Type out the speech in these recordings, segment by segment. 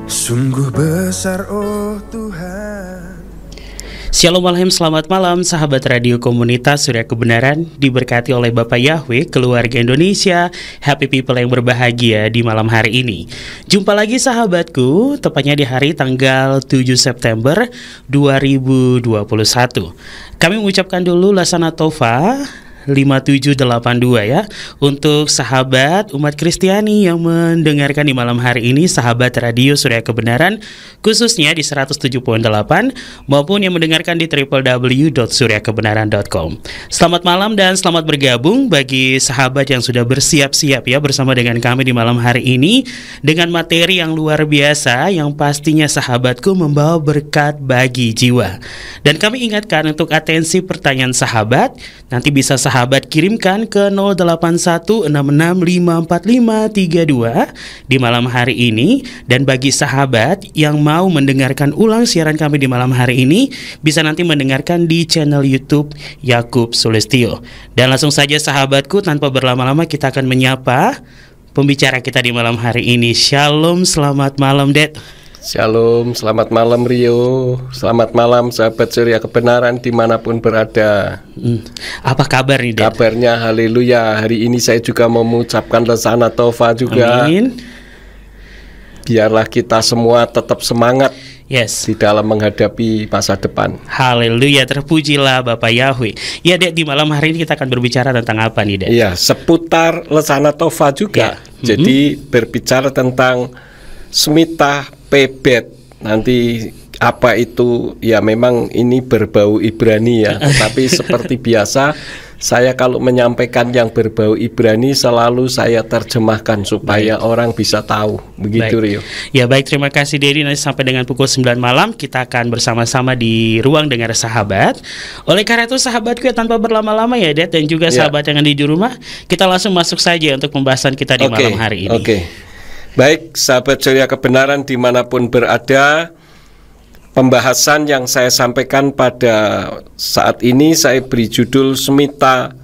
Sungguh besar oh Tuhan. Shalom Alhem, selamat malam sahabat radio komunitas Surya Kebenaran. Diberkati oleh Bapak Yahweh, keluarga Indonesia, happy people yang berbahagia di malam hari ini. Jumpa lagi sahabatku, tepatnya di hari tanggal 7 September 2021. Kami mengucapkan dulu Lasana Tova 5782 ya, untuk sahabat umat Kristiani yang mendengarkan di malam hari ini, sahabat radio Surya Kebenaran khususnya di 107.8 maupun yang mendengarkan di www.suryakebenaran.com. Selamat malam dan selamat bergabung bagi sahabat yang sudah bersiap-siap ya bersama dengan kami di malam hari ini dengan materi yang luar biasa yang pastinya sahabatku membawa berkat bagi jiwa. Dan kami ingatkan untuk atensi pertanyaan sahabat, nanti bisa sahabat kirimkan ke 0816654532 di malam hari ini. Dan bagi sahabat yang mau mendengarkan ulang siaran kami di malam hari ini, bisa nanti mendengarkan di channel YouTube Yakub Sulistyo. Dan langsung saja sahabatku, tanpa berlama-lama kita akan menyapa pembicara kita di malam hari ini. Shalom, selamat malam Dad. Shalom, selamat malam Rio. Selamat malam sahabat Surya Kebenaran dimanapun berada. Apa kabar nih Dad? Kabarnya haleluya. Hari ini saya juga mau mengucapkan Lasana Tova juga. Amin. Biarlah kita semua tetap semangat Yes, di dalam menghadapi masa depan. haleluya, terpujilah Bapak Yahweh. Ya Dek, di malam hari ini kita akan berbicara tentang apa nih Dek? Iya, seputar Lasana Tova juga. Ya. Jadi berbicara tentang Smita Pebet. Nanti apa itu? Ya memang ini berbau Ibrani ya. Tetapi seperti biasa, saya kalau menyampaikan yang berbau Ibrani selalu saya terjemahkan supaya orang bisa tahu. Begitu Baik. Rio. Ya baik, terima kasih Dedi. Nanti sampai dengan pukul 9 malam kita akan bersama-sama di ruang dengar sahabat. Oleh karena itu sahabatku ya, tanpa berlama-lama ya Ded, dan juga sahabat yang ada di rumah, kita langsung masuk saja untuk pembahasan kita di malam hari ini. Baik, sahabat Surya Kebenaran dimanapun berada, pembahasan yang saya sampaikan pada saat ini saya beri judul Smita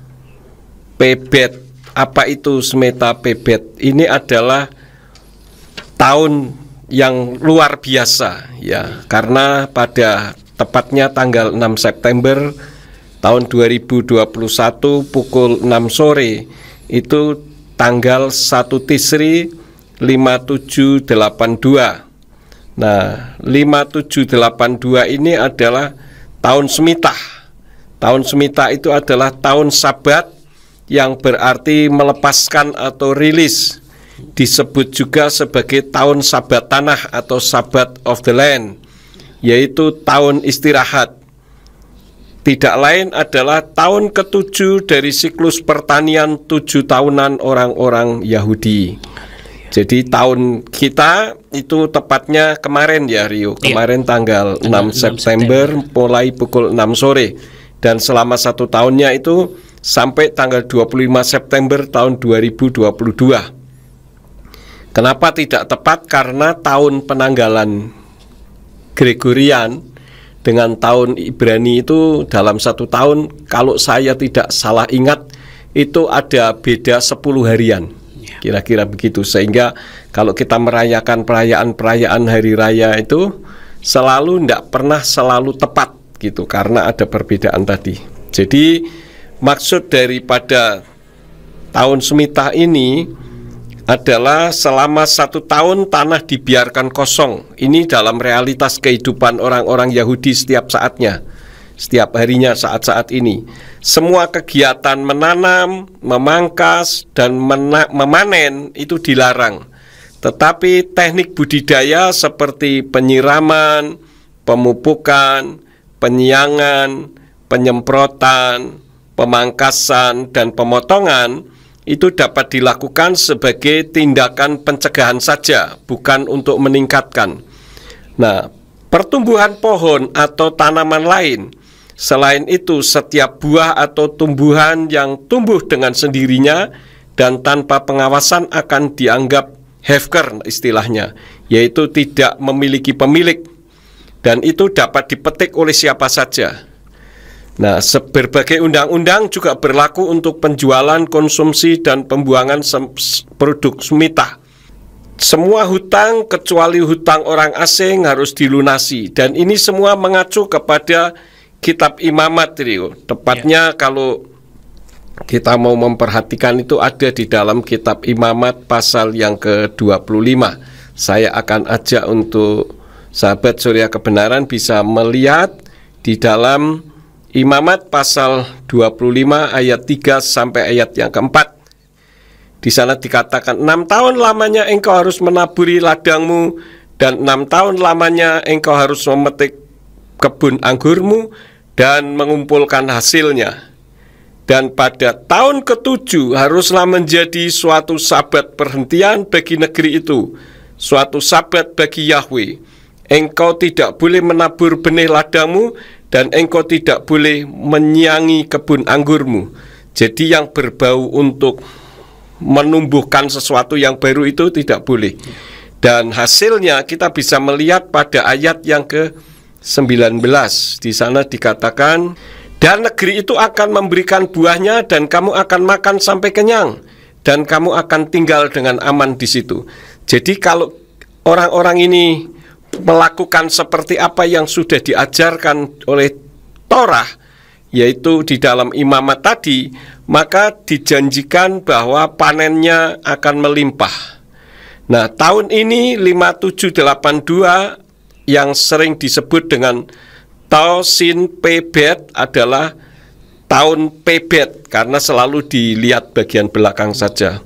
Pebet. Apa itu Smita Pebet? Ini adalah tahun yang luar biasa ya, karena pada tepatnya tanggal 6 September tahun 2021 pukul 6 sore itu tanggal 1 Tisri 5782. Nah, 5782 ini adalah tahun Smita. Tahun Smita itu adalah tahun Sabat yang berarti melepaskan atau rilis. Disebut juga sebagai tahun Sabat tanah atau Sabbath of the land, yaitu tahun istirahat. Tidak lain adalah tahun ke-7 dari siklus pertanian 7 tahunan orang-orang Yahudi. Jadi tahun kita itu tepatnya kemarin ya Rio. Kemarin tanggal 6 September mulai pukul 6 sore. Dan selama 1 tahunnya itu sampai tanggal 25 September tahun 2022. Kenapa tidak tepat? Karena tahun penanggalan Gregorian dengan tahun Ibrani itu dalam 1 tahun, kalau saya tidak salah ingat, itu ada beda 10 harian. Kira-kira begitu, sehingga kalau kita merayakan perayaan-perayaan hari raya itu selalu tidak pernah selalu tepat gitu, karena ada perbedaan tadi. Jadi maksud daripada tahun Smita ini adalah selama 1 tahun tanah dibiarkan kosong. Ini dalam realitas kehidupan orang-orang Yahudi setiap saatnya, setiap harinya saat-saat ini. Semua kegiatan menanam, memangkas, dan memanen itu dilarang. Tetapi teknik budidaya seperti penyiraman, pemupukan, penyiangan, penyemprotan, pemangkasan, dan pemotongan itu dapat dilakukan sebagai tindakan pencegahan saja, bukan untuk meningkatkan. Nah, pertumbuhan pohon atau tanaman lain, selain itu setiap buah atau tumbuhan yang tumbuh dengan sendirinya dan tanpa pengawasan akan dianggap hefker istilahnya, yaitu tidak memiliki pemilik, dan itu dapat dipetik oleh siapa saja. Nah, berbagai undang-undang juga berlaku untuk penjualan, konsumsi, dan pembuangan produk Smita. semua hutang kecuali hutang orang asing harus dilunasi. Dan ini semua mengacu kepada kitab Imamat, Rio. Tepatnya kalau kita mau memperhatikan itu ada di dalam kitab Imamat pasal yang ke-25. Saya akan ajak untuk sahabat Surya Kebenaran bisa melihat di dalam Imamat pasal 25 ayat 3 sampai ayat yang keempat. Di sana dikatakan 6 tahun lamanya engkau harus menaburi ladangmu, dan 6 tahun lamanya engkau harus memetik kebun anggurmu dan mengumpulkan hasilnya. Dan pada tahun ke-7 haruslah menjadi suatu sabat perhentian bagi negeri itu, suatu sabat bagi Yahweh. Engkau tidak boleh menabur benih ladangmu, dan engkau tidak boleh menyiangi kebun anggurmu. Jadi yang berbau untuk menumbuhkan sesuatu yang baru itu tidak boleh. Dan hasilnya kita bisa melihat pada ayat yang ke-19. Di sana dikatakan, dan negeri itu akan memberikan buahnya, dan kamu akan makan sampai kenyang, dan kamu akan tinggal dengan aman di situ. Jadi kalau orang-orang ini melakukan seperti apa yang sudah diajarkan oleh Torah, yaitu di dalam Imamat tadi, maka dijanjikan bahwa panennya akan melimpah. Nah, tahun ini 5782 yang sering disebut dengan Tausin Pebet adalah tahun Pebet, karena selalu dilihat bagian belakang saja.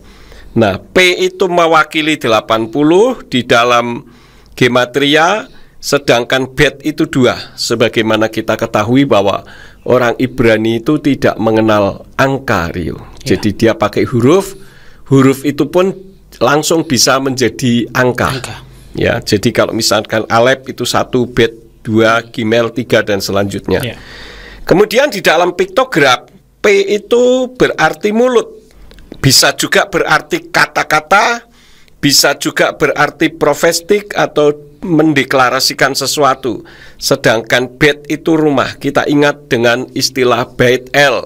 Nah, P itu mewakili 80 di dalam gematria, sedangkan Bet itu 2. Sebagaimana kita ketahui bahwa orang Ibrani itu tidak mengenal angka, Rio. Jadi dia pakai huruf itu pun langsung bisa menjadi angka. Ya, jadi kalau misalkan Alep itu 1, Bet 2, Gimel 3 dan selanjutnya. Kemudian di dalam piktograf, P itu berarti mulut. Bisa juga berarti kata-kata, bisa juga berarti profetik atau mendeklarasikan sesuatu. Sedangkan Bet itu rumah. Kita ingat dengan istilah Bait El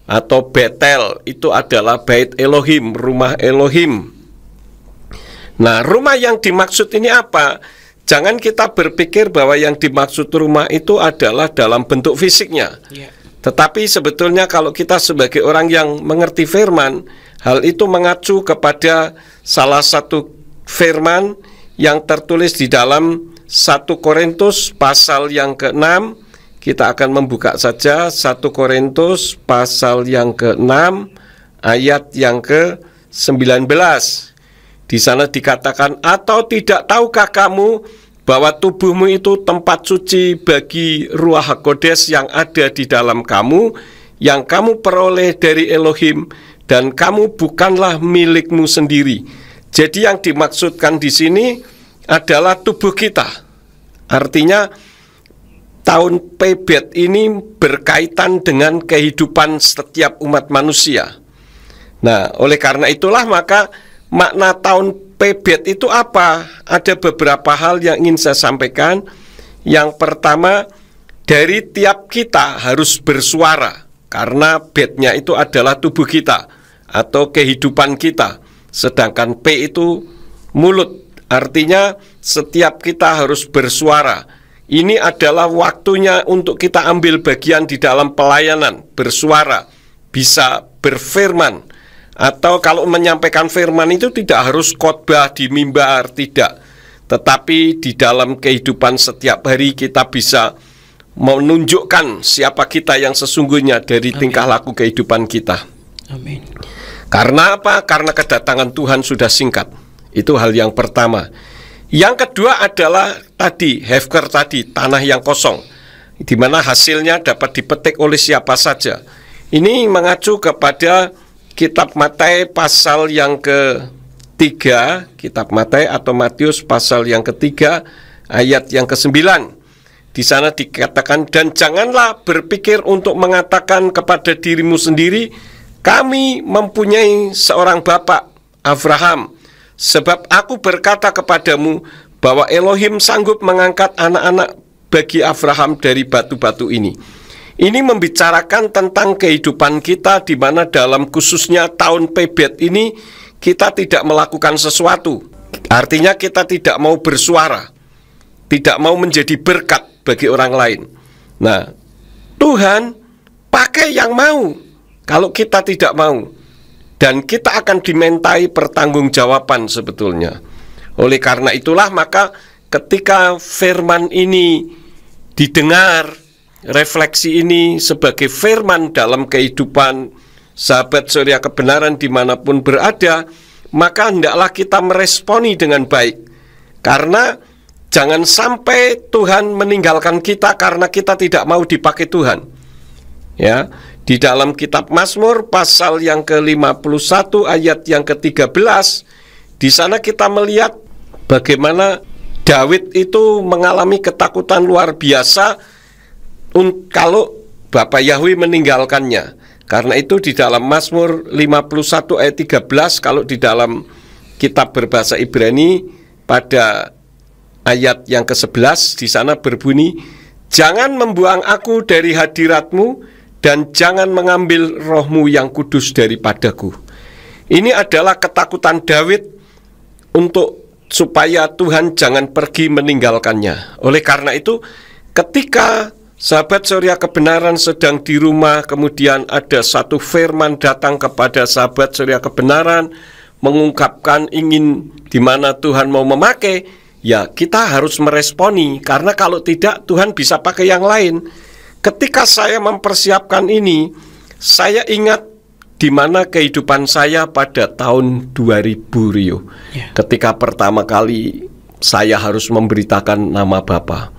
atau Betel, itu adalah Bait Elohim, rumah Elohim. Nah, rumah yang dimaksud ini apa? Jangan kita berpikir bahwa yang dimaksud rumah itu adalah dalam bentuk fisiknya. Tetapi sebetulnya kalau kita sebagai orang yang mengerti firman, hal itu mengacu kepada salah satu firman yang tertulis di dalam 1 Korintus pasal yang ke-6. Kita akan membuka saja 1 Korintus pasal yang ke-6 ayat yang ke-19. Di sana dikatakan, atau tidak tahukah kamu bahwa tubuhmu itu tempat suci bagi Ruach HaKodes yang ada di dalam kamu, yang kamu peroleh dari Elohim, dan kamu bukanlah milikmu sendiri. Jadi yang dimaksudkan di sini adalah tubuh kita. Artinya tahun Pebet ini berkaitan dengan kehidupan setiap umat manusia. Nah, oleh karena itulah maka makna tahun Pebet itu apa? Ada beberapa hal yang ingin saya sampaikan. Yang pertama, dari tiap kita harus bersuara, karena betnya itu adalah tubuh kita atau kehidupan kita. Sedangkan P itu mulut, artinya setiap kita harus bersuara. Ini adalah waktunya untuk kita ambil bagian di dalam pelayanan, bersuara, bisa berfirman. Atau kalau menyampaikan firman itu tidak harus khotbah di mimbar, tidak. Tetapi di dalam kehidupan setiap hari kita bisa menunjukkan siapa kita yang sesungguhnya dari tingkah laku kehidupan kita. Amin. Karena apa? Karena kedatangan Tuhan sudah singkat. Itu hal yang pertama. Yang kedua adalah tadi, Hefker tadi, tanah yang kosong, di mana hasilnya dapat dipetik oleh siapa saja. Ini mengacu kepada kitab Matius pasal yang ke-3, kitab Matius atau Matius pasal yang ke-3 ayat yang ke-9. Di sana dikatakan, dan janganlah berpikir untuk mengatakan kepada dirimu sendiri, kami mempunyai seorang bapak, Abraham. Sebab aku berkata kepadamu bahwa Elohim sanggup mengangkat anak-anak bagi Abraham dari batu-batu ini. Ini membicarakan tentang kehidupan kita, di mana dalam khususnya tahun Pebet ini kita tidak melakukan sesuatu. Artinya kita tidak mau bersuara, tidak mau menjadi berkat bagi orang lain. Nah, Tuhan pakai yang mau kalau kita tidak mau. Dan kita akan dimintai pertanggungjawaban sebetulnya. Oleh karena itulah maka ketika firman ini didengar, refleksi ini sebagai firman dalam kehidupan sahabat Surya Kebenaran dimanapun berada, maka hendaklah kita meresponi dengan baik. Karena jangan sampai Tuhan meninggalkan kita karena kita tidak mau dipakai Tuhan. Ya, di dalam kitab Mazmur pasal yang ke-51 ayat yang ke-13, di sana kita melihat bagaimana Daud itu mengalami ketakutan luar biasa kalau Bapa Yahweh meninggalkannya. Karena itu di dalam Mazmur 51 ayat 13, kalau di dalam kitab berbahasa Ibrani pada ayat yang ke-11 di sana berbunyi, "Jangan membuang aku dari hadirat-Mu dan jangan mengambil roh-Mu yang kudus daripadaku." Ini adalah ketakutan Daud untuk supaya Tuhan jangan pergi meninggalkannya. Oleh karena itu, ketika sahabat Surya Kebenaran sedang di rumah, kemudian ada satu firman datang kepada sahabat Surya Kebenaran mengungkapkan ingin di mana Tuhan mau memakai, ya kita harus meresponi, karena kalau tidak Tuhan bisa pakai yang lain. Ketika saya mempersiapkan ini, saya ingat di mana kehidupan saya pada tahun 2000, Rio. Ketika pertama kali saya harus memberitakan nama Bapa.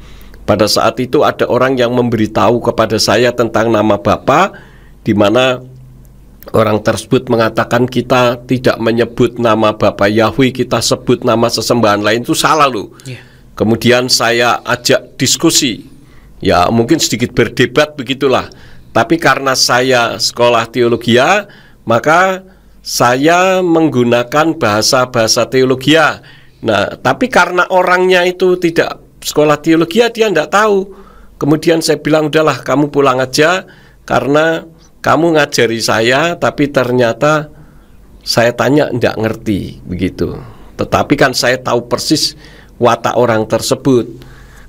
Pada saat itu ada orang yang memberitahu kepada saya tentang nama Bapa, di mana orang tersebut mengatakan kita tidak menyebut nama Bapa Yahweh, kita sebut nama sesembahan lain, itu salah loh. Kemudian saya ajak diskusi, ya mungkin sedikit berdebat begitulah. Tapi karena saya sekolah teologia, maka saya menggunakan bahasa-bahasa teologia. Nah, tapi karena orangnya itu tidak sekolah teologi, dia tidak tahu. Kemudian saya bilang, udahlah kamu pulang aja, karena kamu ngajari saya, tapi ternyata saya tanya tidak ngerti begitu. Tetapi kan saya tahu persis watak orang tersebut.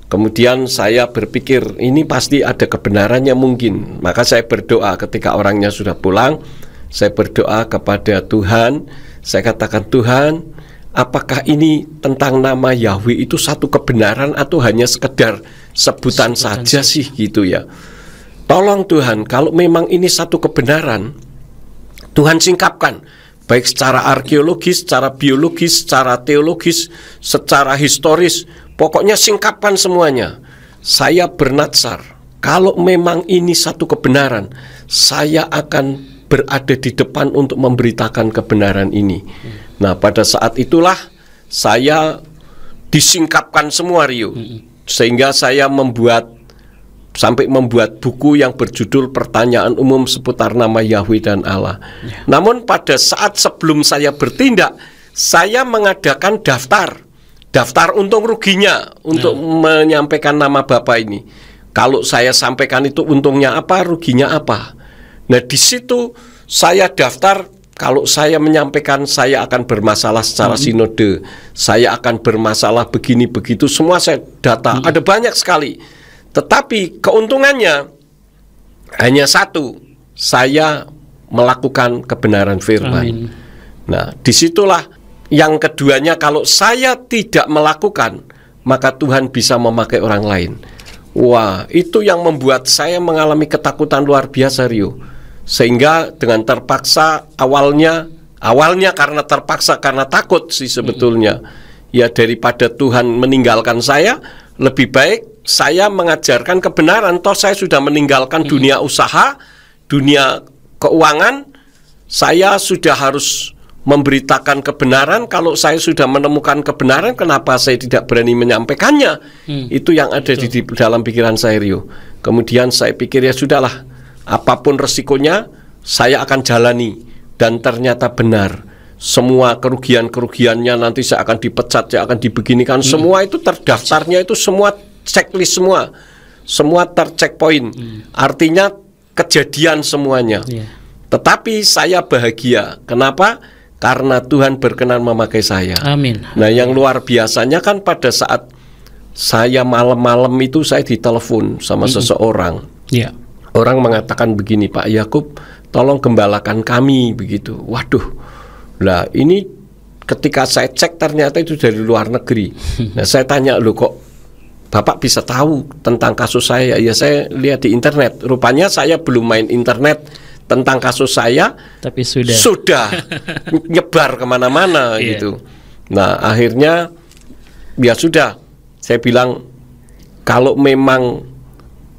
Kemudian saya berpikir ini pasti ada kebenarannya mungkin. Maka saya berdoa ketika orangnya sudah pulang. Saya berdoa kepada Tuhan. Saya katakan, Tuhan, apakah ini tentang nama Yahweh itu satu kebenaran atau hanya sekedar sebutan saja sih gitu ya. Tolong Tuhan, kalau memang ini satu kebenaran, Tuhan singkapkan, baik secara arkeologis, secara biologis, secara teologis, secara historis, pokoknya singkapkan semuanya. Saya bernazar, kalau memang ini satu kebenaran, saya akan berada di depan untuk memberitakan kebenaran ini. Nah, pada saat itulah saya disingkapkan semua, Rio. Sehingga saya sampai membuat buku yang berjudul Pertanyaan Umum Seputar Nama Yahweh dan Allah. Namun pada saat sebelum saya bertindak, saya mengadakan daftar untung ruginya untuk menyampaikan nama Bapa ini. Kalau saya sampaikan itu untungnya apa, ruginya apa. Nah, di situ saya daftar. Kalau saya menyampaikan saya akan bermasalah secara sinode, saya akan bermasalah begini begitu, semua saya data, ada banyak sekali. Tetapi keuntungannya hanya satu, saya melakukan kebenaran firman. Nah, disitulah yang keduanya, kalau saya tidak melakukan, maka Tuhan bisa memakai orang lain. Wah, itu yang membuat saya mengalami ketakutan luar biasa, Rio. Sehingga dengan terpaksa awalnya karena terpaksa, karena takut sih sebetulnya. Ya, daripada Tuhan meninggalkan saya, lebih baik saya mengajarkan kebenaran. Toh saya sudah meninggalkan dunia usaha, dunia keuangan. Saya sudah harus memberitakan kebenaran. Kalau saya sudah menemukan kebenaran, kenapa saya tidak berani menyampaikannya? Itu yang ada di dalam pikiran saya, Rio. Kemudian saya pikir, ya sudahlah, apapun resikonya saya akan jalani. Dan ternyata benar, semua kerugiannya nanti saya akan dipecat, saya akan dibeginikan. Semua itu terdaftarnya, itu semua checklist, semua tercheckpoint. Artinya kejadian semuanya. Tetapi saya bahagia. Kenapa? karena Tuhan berkenan memakai saya. Amin. Nah, yang luar biasanya kan pada saat saya malam-malam itu saya ditelepon sama seseorang. Ya. Orang mengatakan begini, Pak Yakub, tolong gembalakan kami, begitu. Waduh, lah ini ketika saya cek ternyata itu dari luar negeri. Nah, saya tanya, loh kok Bapak bisa tahu tentang kasus saya? Ya saya lihat di internet. Rupanya saya belum main internet tentang kasus saya, tapi sudah nyebar kemana-mana gitu. Nah akhirnya ya sudah, saya bilang kalau memang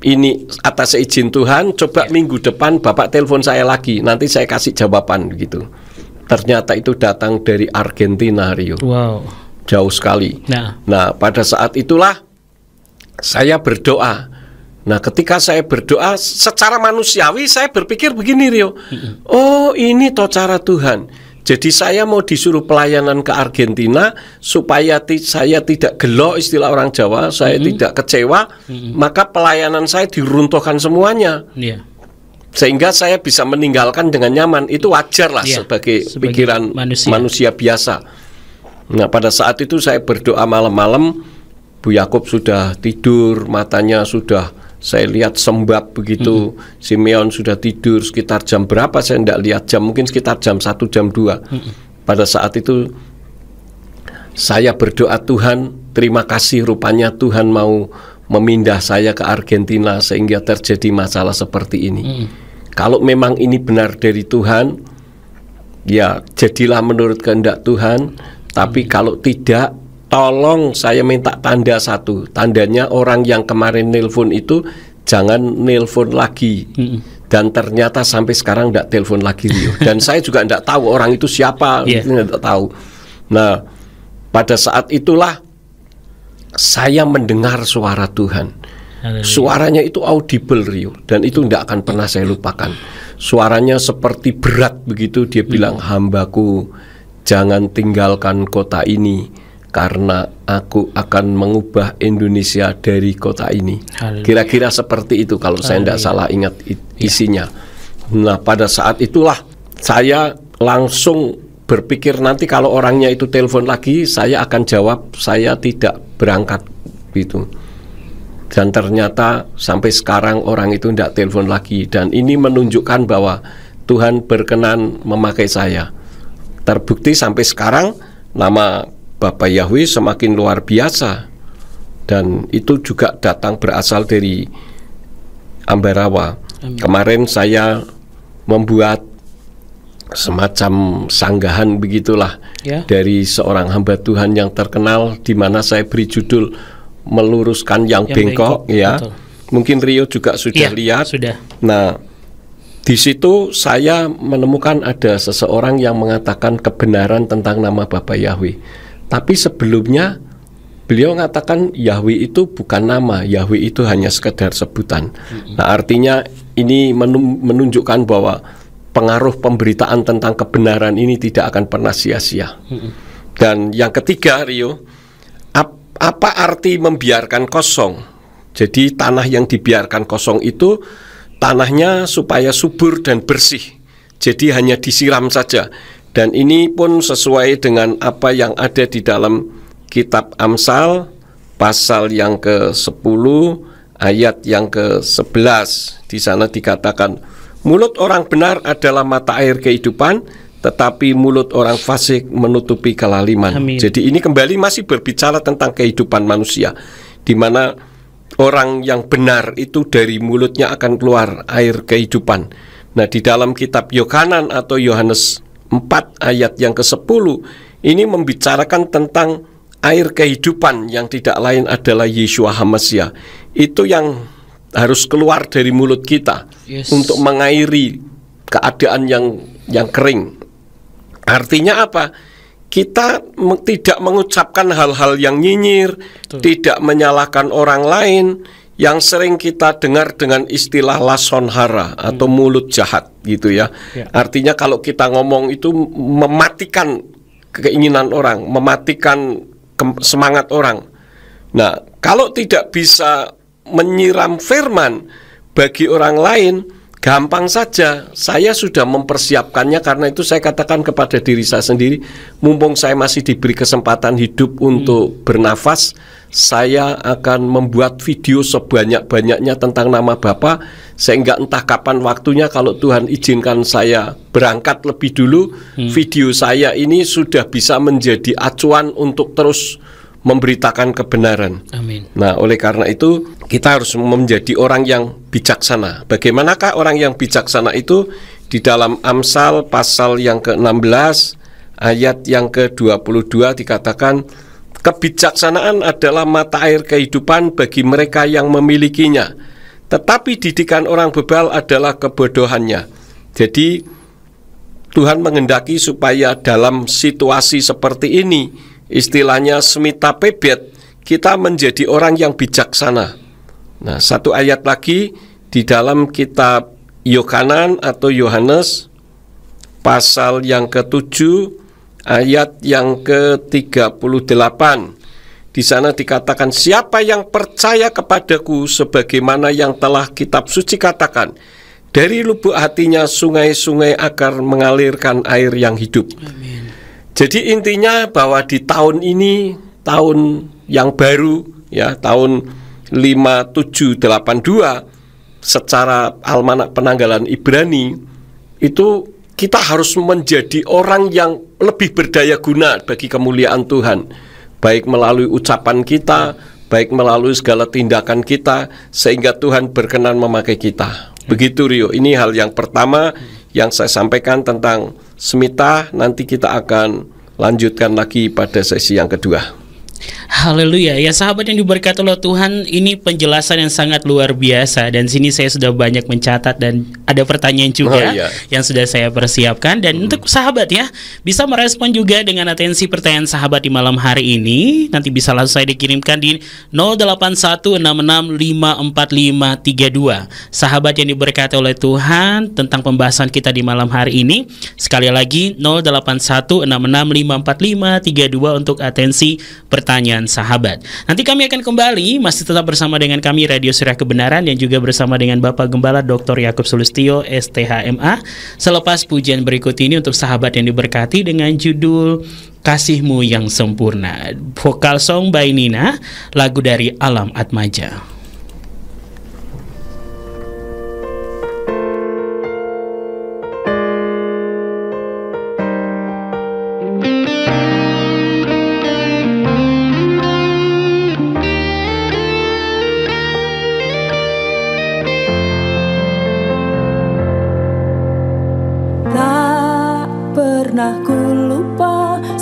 ini atas izin Tuhan, coba minggu depan Bapak telepon saya lagi, nanti saya kasih jawaban gitu. Ternyata itu datang dari Argentina, Rio. Wow, jauh sekali. Nah pada saat itulah saya berdoa. Nah ketika saya berdoa secara manusiawi, saya berpikir begini, Rio. Oh ini toh cara Tuhan. Jadi saya mau disuruh pelayanan ke Argentina supaya saya tidak gelo, istilah orang Jawa, saya tidak kecewa, maka pelayanan saya diruntuhkan semuanya. Sehingga saya bisa meninggalkan dengan nyaman. Itu wajar lah sebagai pikiran manusia biasa. Nah pada saat itu saya berdoa malam-malam, Bu Yakub sudah tidur, matanya sudah saya lihat sembab begitu. Simeon sudah tidur sekitar jam berapa saya tidak lihat jam, mungkin sekitar jam 1 jam 2. Pada saat itu saya berdoa, Tuhan terima kasih, rupanya Tuhan mau memindah saya ke Argentina sehingga terjadi masalah seperti ini. Kalau memang ini benar dari Tuhan, ya jadilah menurut kehendak Tuhan. Tapi kalau tidak, tolong saya minta tanda satu. Tandanya orang yang kemarin nelpon itu jangan nelpon lagi. Dan ternyata sampai sekarang tidak telepon lagi, Rio. Dan saya juga tidak tahu orang itu siapa, tidak tahu. Nah pada saat itulah saya mendengar suara Tuhan. Suaranya itu audible, Rio. Dan itu tidak akan pernah saya lupakan. Suaranya seperti berat begitu. Dia bilang, hambaku, jangan tinggalkan kota ini, karena aku akan mengubah Indonesia dari kota ini. Kira-kira seperti itu kalau saya tidak salah ingat isinya. Nah pada saat itulah saya langsung berpikir, nanti kalau orangnya itu telepon lagi, saya akan jawab saya tidak berangkat gitu. Dan ternyata sampai sekarang orang itu tidak telepon lagi. Dan ini menunjukkan bahwa Tuhan berkenan memakai saya. Terbukti sampai sekarang nama Bapak Yahweh semakin luar biasa. Dan itu juga datang berasal dari Ambarawa. Kemarin saya membuat semacam sanggahan begitulah dari seorang hamba Tuhan yang terkenal, di mana saya beri judul meluruskan yang bengkok. Betul. Mungkin Rio juga sudah lihat. Nah di situ saya menemukan ada seseorang yang mengatakan kebenaran tentang nama Bapak Yahweh. Tapi sebelumnya beliau mengatakan Yahweh itu bukan nama, Yahweh itu hanya sekedar sebutan. Nah artinya ini menunjukkan bahwa pengaruh pemberitaan tentang kebenaran ini tidak akan pernah sia-sia. Dan yang ketiga, Rio, apa arti membiarkan kosong? Jadi tanah yang dibiarkan kosong itu tanahnya supaya subur dan bersih. Jadi hanya disiram saja. Dan ini pun sesuai dengan apa yang ada di dalam kitab Amsal pasal yang ke-10 ayat yang ke-11. Di sana dikatakan, mulut orang benar adalah mata air kehidupan, tetapi mulut orang fasik menutupi kelaliman. Jadi ini kembali masih berbicara tentang kehidupan manusia, di mana orang yang benar itu dari mulutnya akan keluar air kehidupan. Nah di dalam kitab Yohanan atau Yohanes 4 ayat yang ke-10 ini membicarakan tentang air kehidupan yang tidak lain adalah Yeshua HaMashiach. Itu yang harus keluar dari mulut kita untuk mengairi keadaan yang kering. Artinya apa? Kita tidak mengucapkan hal-hal yang nyinyir, tidak menyalahkan orang lain, yang sering kita dengar dengan istilah lason hara atau mulut jahat gitu ya. Artinya kalau kita ngomong itu mematikan keinginan orang, mematikan semangat orang. Nah, kalau tidak bisa menyiram firman bagi orang lain, gampang saja, saya sudah mempersiapkannya. Karena itu saya katakan kepada diri saya sendiri, mumpung saya masih diberi kesempatan hidup untuk bernafas, saya akan membuat video sebanyak-banyaknya tentang nama Bapa, sehingga entah kapan waktunya, kalau Tuhan izinkan saya berangkat lebih dulu, video saya ini sudah bisa menjadi acuan untuk terus memberitakan kebenaran. Amin. Nah, oleh karena itu kita harus menjadi orang yang bijaksana. Bagaimanakah orang yang bijaksana itu? Di dalam Amsal pasal yang ke-16 ayat yang ke-22 dikatakan, kebijaksanaan adalah mata air kehidupan bagi mereka yang memilikinya, tetapi didikan orang bebal adalah kebodohannya. Jadi Tuhan menghendaki supaya dalam situasi seperti ini, istilahnya semita pebet, kita menjadi orang yang bijaksana. Nah, satu ayat lagi di dalam kitab Yohanes pasal yang ke-7 ayat yang ke-38. Di sana dikatakan, siapa yang percaya kepadaku, sebagaimana yang telah kitab suci katakan, dari lubuk hatinya sungai-sungai akan mengalirkan air yang hidup. Amin. Jadi intinya bahwa di tahun ini, tahun yang baru, ya, tahun 5782 secara almanak penanggalan Ibrani, itu kita harus menjadi orang yang lebih berdaya guna bagi kemuliaan Tuhan, baik melalui ucapan kita, baik melalui segala tindakan kita, sehingga Tuhan berkenan memakai kita. Begitu, Rio. Ini hal yang pertama yang saya sampaikan tentang semita. Nanti kita akan lanjutkan lagi pada sesi yang kedua. Haleluya. Ya sahabat yang diberkati oleh Tuhan, ini penjelasan yang sangat luar biasa. Dan sini saya sudah banyak mencatat dan ada pertanyaan juga yang sudah saya persiapkan. Dan untuk sahabat ya, bisa merespon juga dengan atensi pertanyaan sahabat di malam hari ini. Nanti bisa langsung saya dikirimkan di 0816654532. Sahabat yang diberkati oleh Tuhan, tentang pembahasan kita di malam hari ini, sekali lagi 0816654532 untuk atensi pertanyaan sahabat. Nanti kami akan kembali, masih tetap bersama dengan kami Radio Surya Kebenaran, dan juga bersama dengan Bapak Gembala Dr. Yakub Sulistyo STHMA. Selepas pujian berikut ini untuk sahabat yang diberkati dengan judul Kasihmu yang Sempurna, vokal song by Nina, lagu dari Alam Atmaja.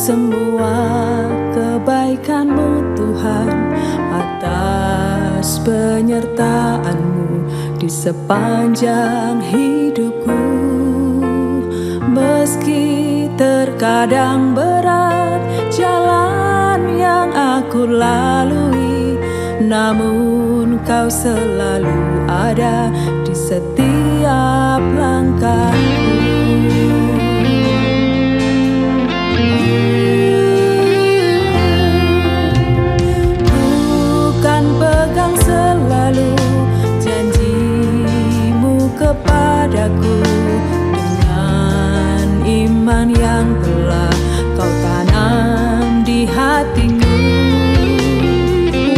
Semua kebaikan-Mu Tuhan, atas penyertaan-Mu di sepanjang hidupku. Meski terkadang berat jalan yang aku lalui, namun Kau selalu ada di setiap langkahku. Kepadaku dengan iman yang telah Kau tanam di hatiku.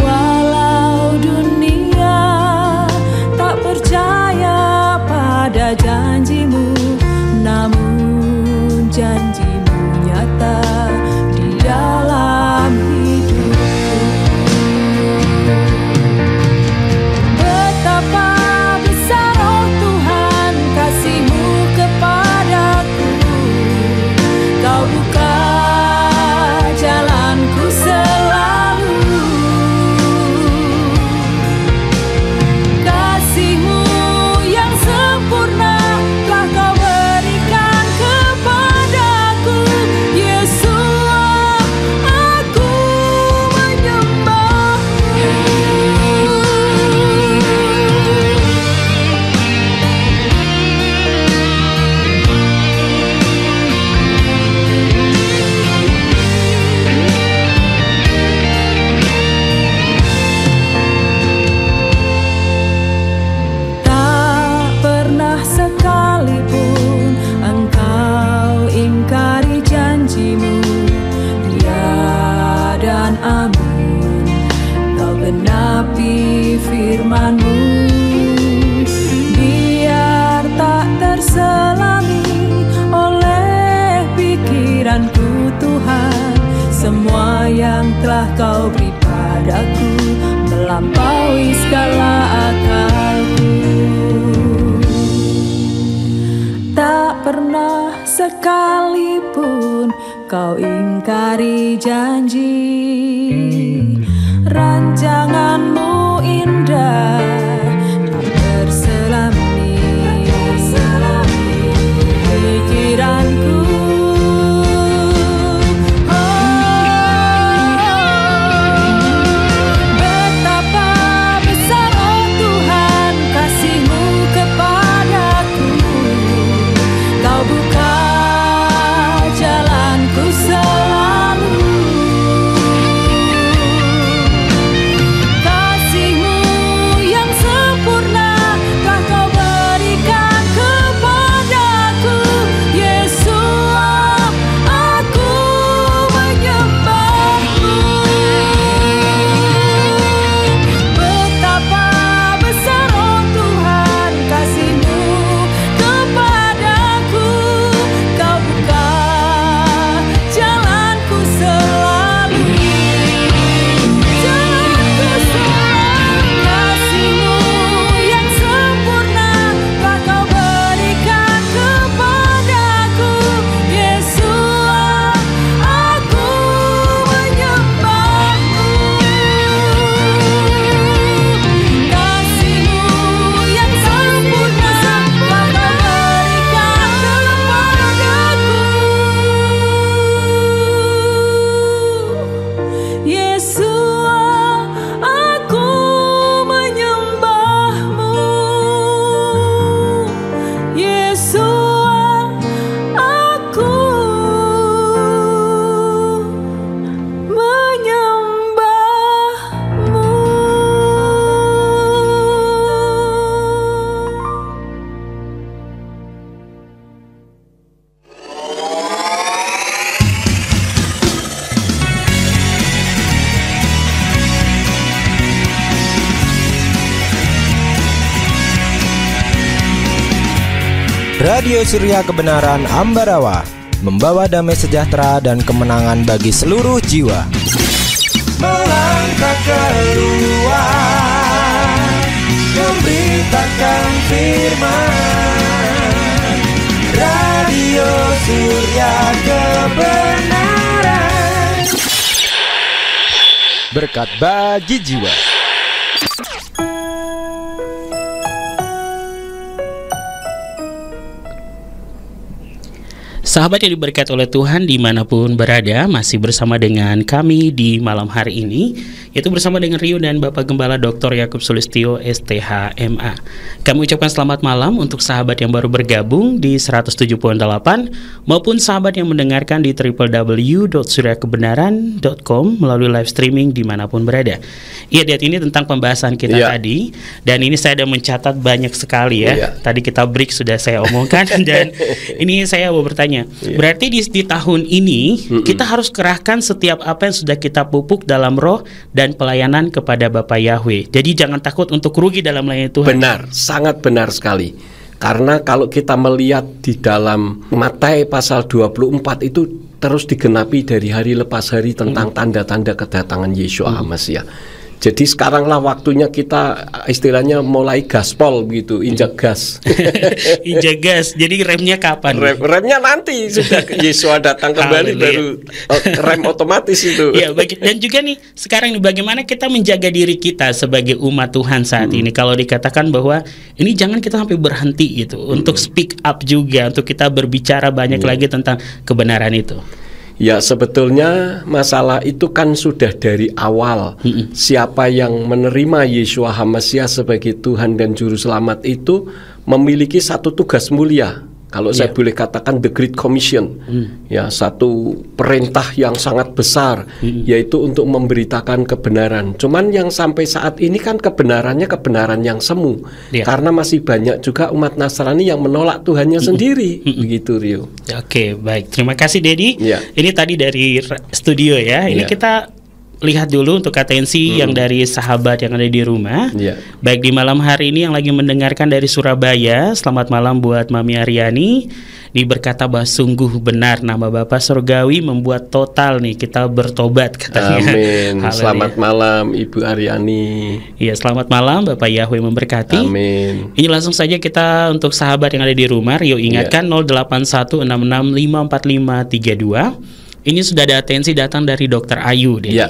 Walau dunia tak percaya firman-Mu, biar tak terselami oleh pikiranku Tuhan. Semua yang telah Kau beri padaku melampaui segala akalku. Tak pernah sekalipun Kau ingkari janji. Rancangan-Mu indah, tak terselami pikiranku. Betapa besar oh Tuhan kasih-Mu kepadaku. Kau buka jalanku selalu. Kasih-Mu yang sempurna telah Kau berikan kepadaku. Yesus, aku menyembah-Mu. Betapa besar oh Tuhan kasih-Mu kepadaku. Kau buka jalanku selalu. Jalanku selalu. Kasih-Mu yang sempurna telah Kau berikan kepadaku. Yesus, aku menyembah-Mu. Kasih-Mu yang sempurna telah Kau berikan kepadaku. Yesus, aku menyembah-Mu. Yesus, aku menyembah-Mu. Radio Surya Kebenaran Ambarawa, membawa damai sejahtera dan kemenangan bagi seluruh jiwa. Melangkah keluar, memberitakan firman. Radio Surya Kebenaran, berkat bagi jiwa. Sahabat yang diberkati oleh Tuhan dimanapun berada, masih bersama dengan kami di malam hari ini, yaitu bersama dengan Rio dan Bapak Gembala Dr. Yakub Sulistyo STH MA. Kami ucapkan selamat malam untuk sahabat yang baru bergabung di 107.8 maupun sahabat yang mendengarkan di www.suryakebenaran.com melalui live streaming dimanapun berada. Iya, Dad, ini tentang pembahasan kita tadi, dan ini saya ada mencatat banyak sekali ya. Tadi kita break sudah saya omongkan dan ini saya mau bertanya. Berarti di tahun ini kita harus kerahkan setiap apa yang sudah kita pupuk dalam roh dan pelayanan kepada Bapak Yahweh. Jadi jangan takut untuk rugi dalam melayani Tuhan. Benar, sangat benar sekali. Karena kalau kita melihat di dalam Matius pasal 24 itu terus digenapi dari hari lepas hari tentang tanda-tanda kedatangan Yeshua Mesias. Jadi sekaranglah waktunya kita istilahnya mulai gaspol begitu, injak gas. Injak gas. Jadi remnya kapan? Remnya nanti sudah Yesua datang kembali baru rem otomatis itu. Ya, dan juga nih sekarang nih bagaimana kita menjaga diri kita sebagai umat Tuhan saat ini. Kalau dikatakan bahwa ini jangan kita sampai berhenti gitu untuk speak up juga, untuk kita berbicara banyak lagi tentang kebenaran itu. Ya, sebetulnya masalah itu kan sudah dari awal. Siapa yang menerima Yeshua HaMasiah sebagai Tuhan dan Juru Selamat itu memiliki satu tugas mulia. Kalau saya boleh katakan the Great Commission, ya, satu perintah yang sangat besar, yaitu untuk memberitakan kebenaran. Cuman yang sampai saat ini kan kebenarannya kebenaran yang semu, karena masih banyak juga umat Nasrani yang menolak Tuhannya sendiri, begitu, Rio. Oke, baik. Terima kasih, Dedi. Ini tadi dari studio ya. Ini kita lihat dulu untuk atensi yang dari sahabat yang ada di rumah. Iya. Baik di malam hari ini yang lagi mendengarkan dari Surabaya, selamat malam buat Mami Aryani. Berkata bahwa sungguh benar nama Bapa Surgawi membuat total nih kita bertobat katanya. Amin. Haleluya. Selamat malam Ibu Aryani. Iya, selamat malam, Bapak Yahweh memberkati. Amin. Ini langsung saja kita untuk sahabat yang ada di rumah, Rio ingatkan 0816654532. Ini sudah ada atensi datang dari Dokter Ayu deh. Iya.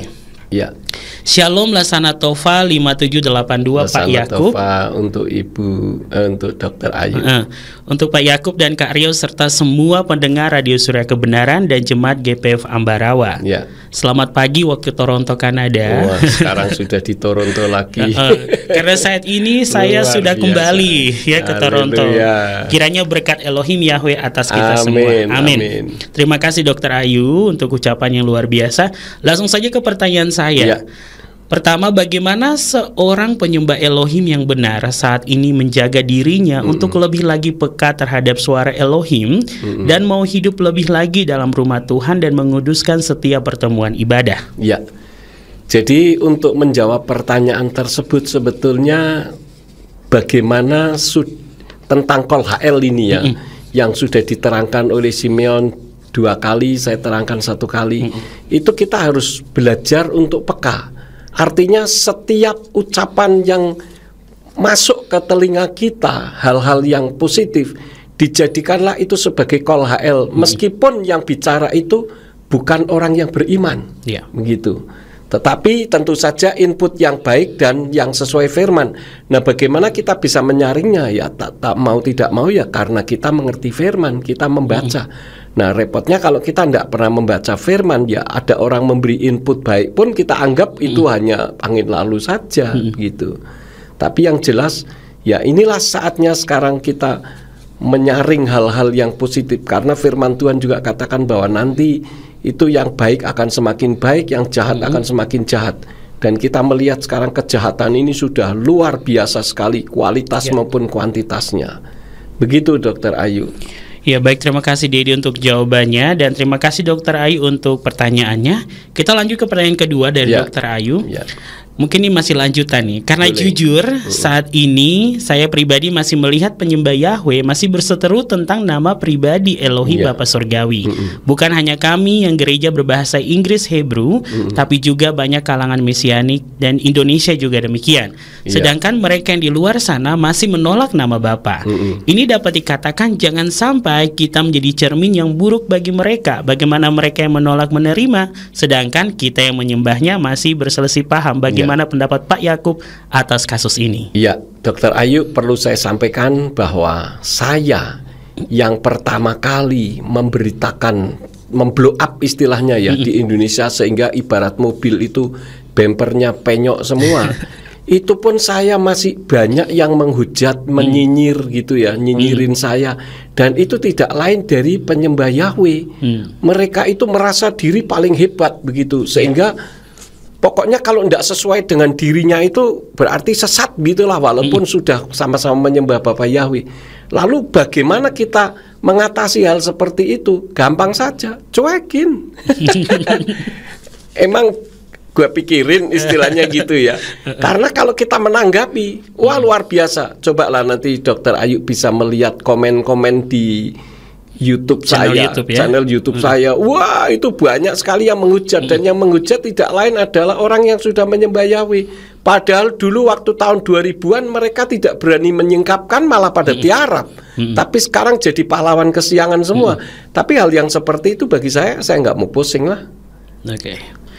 Iya. Shalom Lasana Tova 5782 Pak Yakub. Untuk Ibu untuk Dokter Ayu. Untuk Pak Yakub dan Kak Rio serta semua pendengar Radio Surya Kebenaran dan Jemaat GPF Ambarawa. Ya. Selamat pagi waktu Toronto, Kanada. Wah, sekarang sudah di Toronto lagi. Karena saat ini saya Luar sudah biasa. kembali ya ke Toronto. Haleluya. Kiranya berkat Elohim Yahweh atas kita Amin, semua. Amin. amin. Terima kasih Dokter Ayu untuk ucapan yang luar biasa. Langsung saja ke pertanyaan saya. Ya. Pertama, bagaimana seorang penyembah Elohim yang benar saat ini menjaga dirinya untuk lebih lagi peka terhadap suara Elohim dan mau hidup lebih lagi dalam rumah Tuhan dan menguduskan setiap pertemuan ibadah? Ya. Jadi untuk menjawab pertanyaan tersebut sebetulnya bagaimana tentang Kol HL ini ya, yang sudah diterangkan oleh Simeon 2 kali, saya terangkan 1 kali. Itu kita harus belajar untuk peka. Artinya setiap ucapan yang masuk ke telinga kita, hal-hal yang positif, dijadikanlah itu sebagai Kol HL, meskipun yang bicara itu bukan orang yang beriman. Ya. Begitu. Tetapi tentu saja input yang baik dan yang sesuai firman. Nah, bagaimana kita bisa menyaringnya? Ya tak mau tidak mau ya karena kita mengerti firman, kita membaca. Nah, repotnya kalau kita tidak pernah membaca firman, ya ada orang memberi input baik pun kita anggap itu hanya angin lalu saja, gitu. Tapi yang jelas, ya inilah saatnya sekarang kita menyaring hal-hal yang positif, karena firman Tuhan juga katakan bahwa nanti itu yang baik akan semakin baik, yang jahat akan semakin jahat. Dan kita melihat sekarang kejahatan ini sudah luar biasa sekali, kualitas maupun kuantitasnya. Begitu Dokter Ayu. Ya baik, terima kasih Dedi untuk jawabannya dan terima kasih Dokter Ayu untuk pertanyaannya. Kita lanjut ke pertanyaan kedua dari Dokter Ayu. Ya. Mungkin ini masih lanjutan nih, karena Boleh. jujur saat ini saya pribadi masih melihat penyembah Yahweh masih berseteru tentang nama pribadi Elohim Bapa Surgawi. Bukan hanya kami yang gereja berbahasa Inggris Hebrew, tapi juga banyak kalangan Mesianik dan Indonesia juga demikian. Sedangkan mereka yang di luar sana masih menolak nama Bapa. Ini dapat dikatakan jangan sampai kita menjadi cermin yang buruk bagi mereka. Bagaimana mereka yang menolak menerima, sedangkan kita yang menyembahnya masih berselisih paham. Bagaimana pendapat Pak Yakub atas kasus ini? Ya, Dokter Ayu, perlu saya sampaikan bahwa saya yang pertama kali memberitakan, memblow up istilahnya ya di Indonesia, sehingga ibarat mobil itu bempernya penyok semua. Itu pun saya masih banyak yang menghujat, menyinyir gitu ya, nyinyirin saya. Dan itu tidak lain dari penyembah Yahweh. Mereka itu merasa diri paling hebat begitu, sehingga pokoknya kalau tidak sesuai dengan dirinya itu berarti sesat gitulah, walaupun sudah sama-sama menyembah Bapa Yahweh. Lalu bagaimana kita mengatasi hal seperti itu? Gampang saja, cuekin. Emang gue pikirin istilahnya gitu ya. Karena kalau kita menanggapi, wah luar biasa. Cobalah nanti Dokter Ayu bisa melihat komen-komen di YouTube channel YouTube saya. Wah, itu banyak sekali yang menghujat, dan yang menghujat tidak lain adalah orang yang sudah menyembah Yahweh. Padahal dulu waktu tahun 2000-an mereka tidak berani menyingkapkan, malah pada tiarap. Tapi sekarang jadi pahlawan kesiangan semua. Tapi hal yang seperti itu bagi saya nggak mau pusing lah.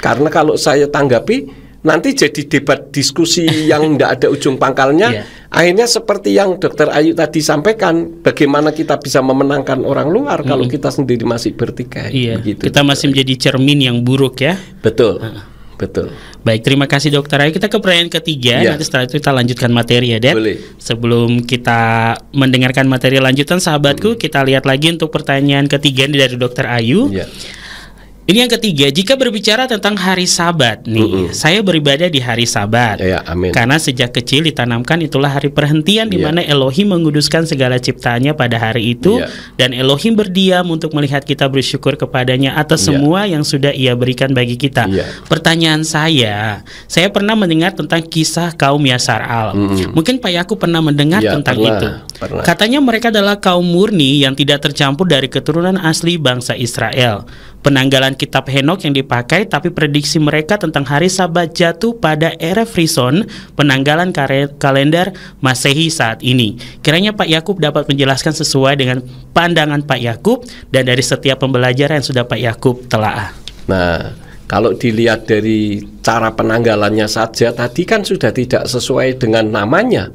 Karena kalau saya tanggapi nanti jadi debat diskusi yang tidak ada ujung pangkalnya. Akhirnya seperti yang Dokter Ayu tadi sampaikan, bagaimana kita bisa memenangkan orang luar kalau kita sendiri masih bertikai. Begitu, kita masih menjadi cermin yang buruk ya. Betul. Betul. Baik, terima kasih Dokter Ayu. Kita ke pertanyaan ketiga. Nanti setelah itu kita lanjutkan materi ya, Dad. Boleh. Sebelum kita mendengarkan materi lanjutan, sahabatku, kita lihat lagi untuk pertanyaan ketiga dari Dokter Ayu. Ini yang ketiga, jika berbicara tentang hari Sabat nih, saya beribadah di hari Sabat. Ya, amin. Karena sejak kecil ditanamkan itulah hari perhentian di mana Elohim menguduskan segala ciptaannya pada hari itu, dan Elohim berdiam untuk melihat kita bersyukur kepadanya atas semua yang sudah Ia berikan bagi kita. Pertanyaan saya pernah mendengar tentang kisah kaum Yasar-Al. Mungkin Pak Yakub pernah mendengar tentang itu. Katanya mereka adalah kaum murni yang tidak tercampur dari keturunan asli bangsa Israel. Penanggalan kitab Henok yang dipakai, tapi prediksi mereka tentang hari Sabat jatuh pada Erev Rishon, penanggalan kalender Masehi saat ini. Kiranya Pak Yakub dapat menjelaskan sesuai dengan pandangan Pak Yakub dan dari setiap pembelajaran yang sudah Pak Yakub telaah. Nah, kalau dilihat dari cara penanggalannya saja, tadi kan sudah tidak sesuai dengan namanya.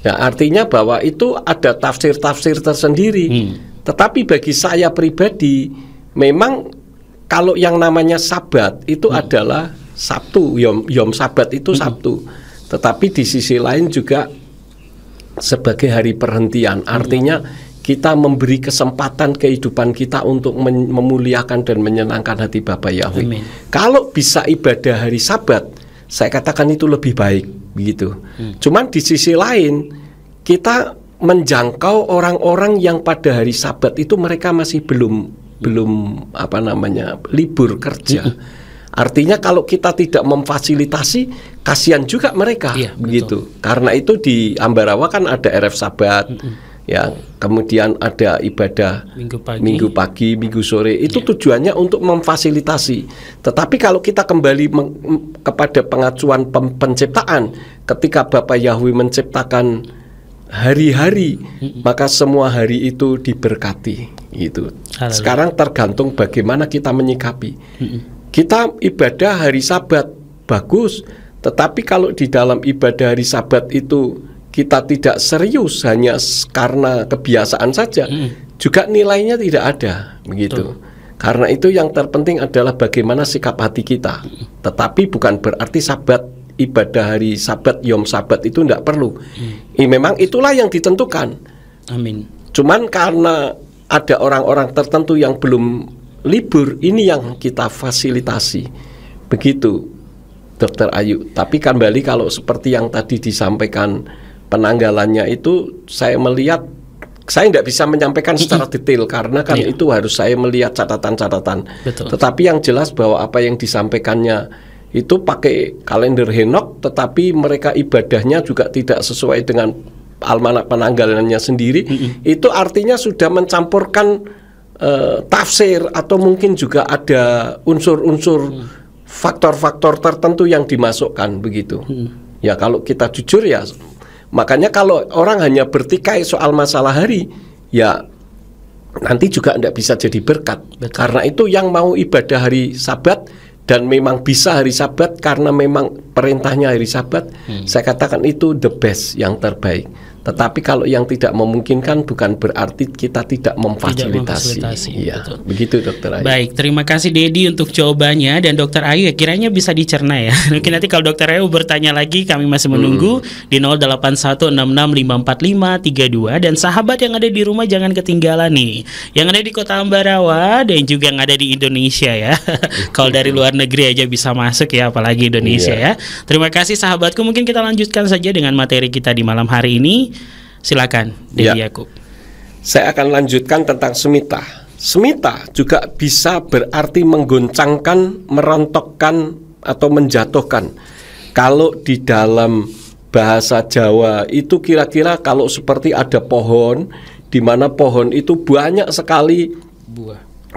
Ya, artinya bahwa itu ada tafsir-tafsir tersendiri. Tetapi bagi saya pribadi, memang kalau yang namanya Sabat itu adalah Sabtu, Yom Sabat itu Sabtu. Tetapi di sisi lain juga sebagai hari perhentian. Artinya kita memberi kesempatan kehidupan kita untuk memuliakan dan menyenangkan hati Bapa Yahweh. Kalau bisa ibadah hari Sabat, saya katakan itu lebih baik, begitu. Cuman di sisi lain kita menjangkau orang-orang yang pada hari Sabat itu mereka masih belum libur kerja. Artinya kalau kita tidak memfasilitasi, kasihan juga mereka, begitu. Betul. Karena itu di Ambarawa kan ada Erev Sabat, ya, kemudian ada ibadah minggu pagi, minggu sore. Itu tujuannya untuk memfasilitasi. Tetapi kalau kita kembali kepada pengacuan penciptaan, ketika Bapa Yahweh menciptakan hari-hari, maka semua hari itu diberkati. Gitu. Sekarang tergantung bagaimana kita menyikapi. Kita ibadah hari Sabat bagus, tetapi kalau di dalam ibadah hari Sabat itu kita tidak serius hanya karena kebiasaan saja, juga nilainya tidak ada, begitu. Karena itu yang terpenting adalah bagaimana sikap hati kita. Tetapi bukan berarti ibadah hari Sabat, Yom Sabat itu tidak perlu. Memang itulah yang ditentukan. Amin. Cuman karena ada orang-orang tertentu yang belum libur, ini yang kita fasilitasi. Begitu, Dr. Ayu. Tapi kembali kalau seperti yang tadi disampaikan penanggalannya itu, saya melihat, saya tidak bisa menyampaikan secara detail karena kan itu harus saya melihat catatan-catatan. Tetapi yang jelas bahwa apa yang disampaikannya itu pakai kalender Henok, tetapi mereka ibadahnya juga tidak sesuai dengan almanak penanggalannya sendiri. Itu artinya sudah mencampurkan tafsir atau mungkin juga ada unsur-unsur faktor-faktor tertentu yang dimasukkan, begitu. Ya kalau kita jujur ya, makanya kalau orang hanya bertikai soal masalah hari, ya nanti juga tidak bisa jadi berkat. Karena itu yang mau ibadah hari Sabat dan memang bisa hari Sabat karena memang perintahnya hari Sabat, saya katakan itu the best, yang terbaik. Tetapi kalau yang tidak memungkinkan bukan berarti kita tidak memfasilitasi. Iya, begitu Dokter Ayu. Baik, terima kasih Dedi untuk jawabannya, dan Dokter Ayu ya kiranya bisa dicerna ya. Mungkin nanti kalau Dokter Ayu bertanya lagi kami masih menunggu di 0816654532, dan sahabat yang ada di rumah jangan ketinggalan nih. Yang ada di Kota Ambarawa dan juga yang ada di Indonesia ya. Kalau dari luar negeri aja bisa masuk ya, apalagi Indonesia ya. Terima kasih sahabatku, mungkin kita lanjutkan saja dengan materi kita di malam hari ini. Silakan, Dedi Yakub. Saya akan lanjutkan tentang semita. Semita juga bisa berarti menggoncangkan, merontokkan, atau menjatuhkan. Kalau di dalam bahasa Jawa itu kira-kira kalau seperti ada pohon, di mana pohon itu banyak sekali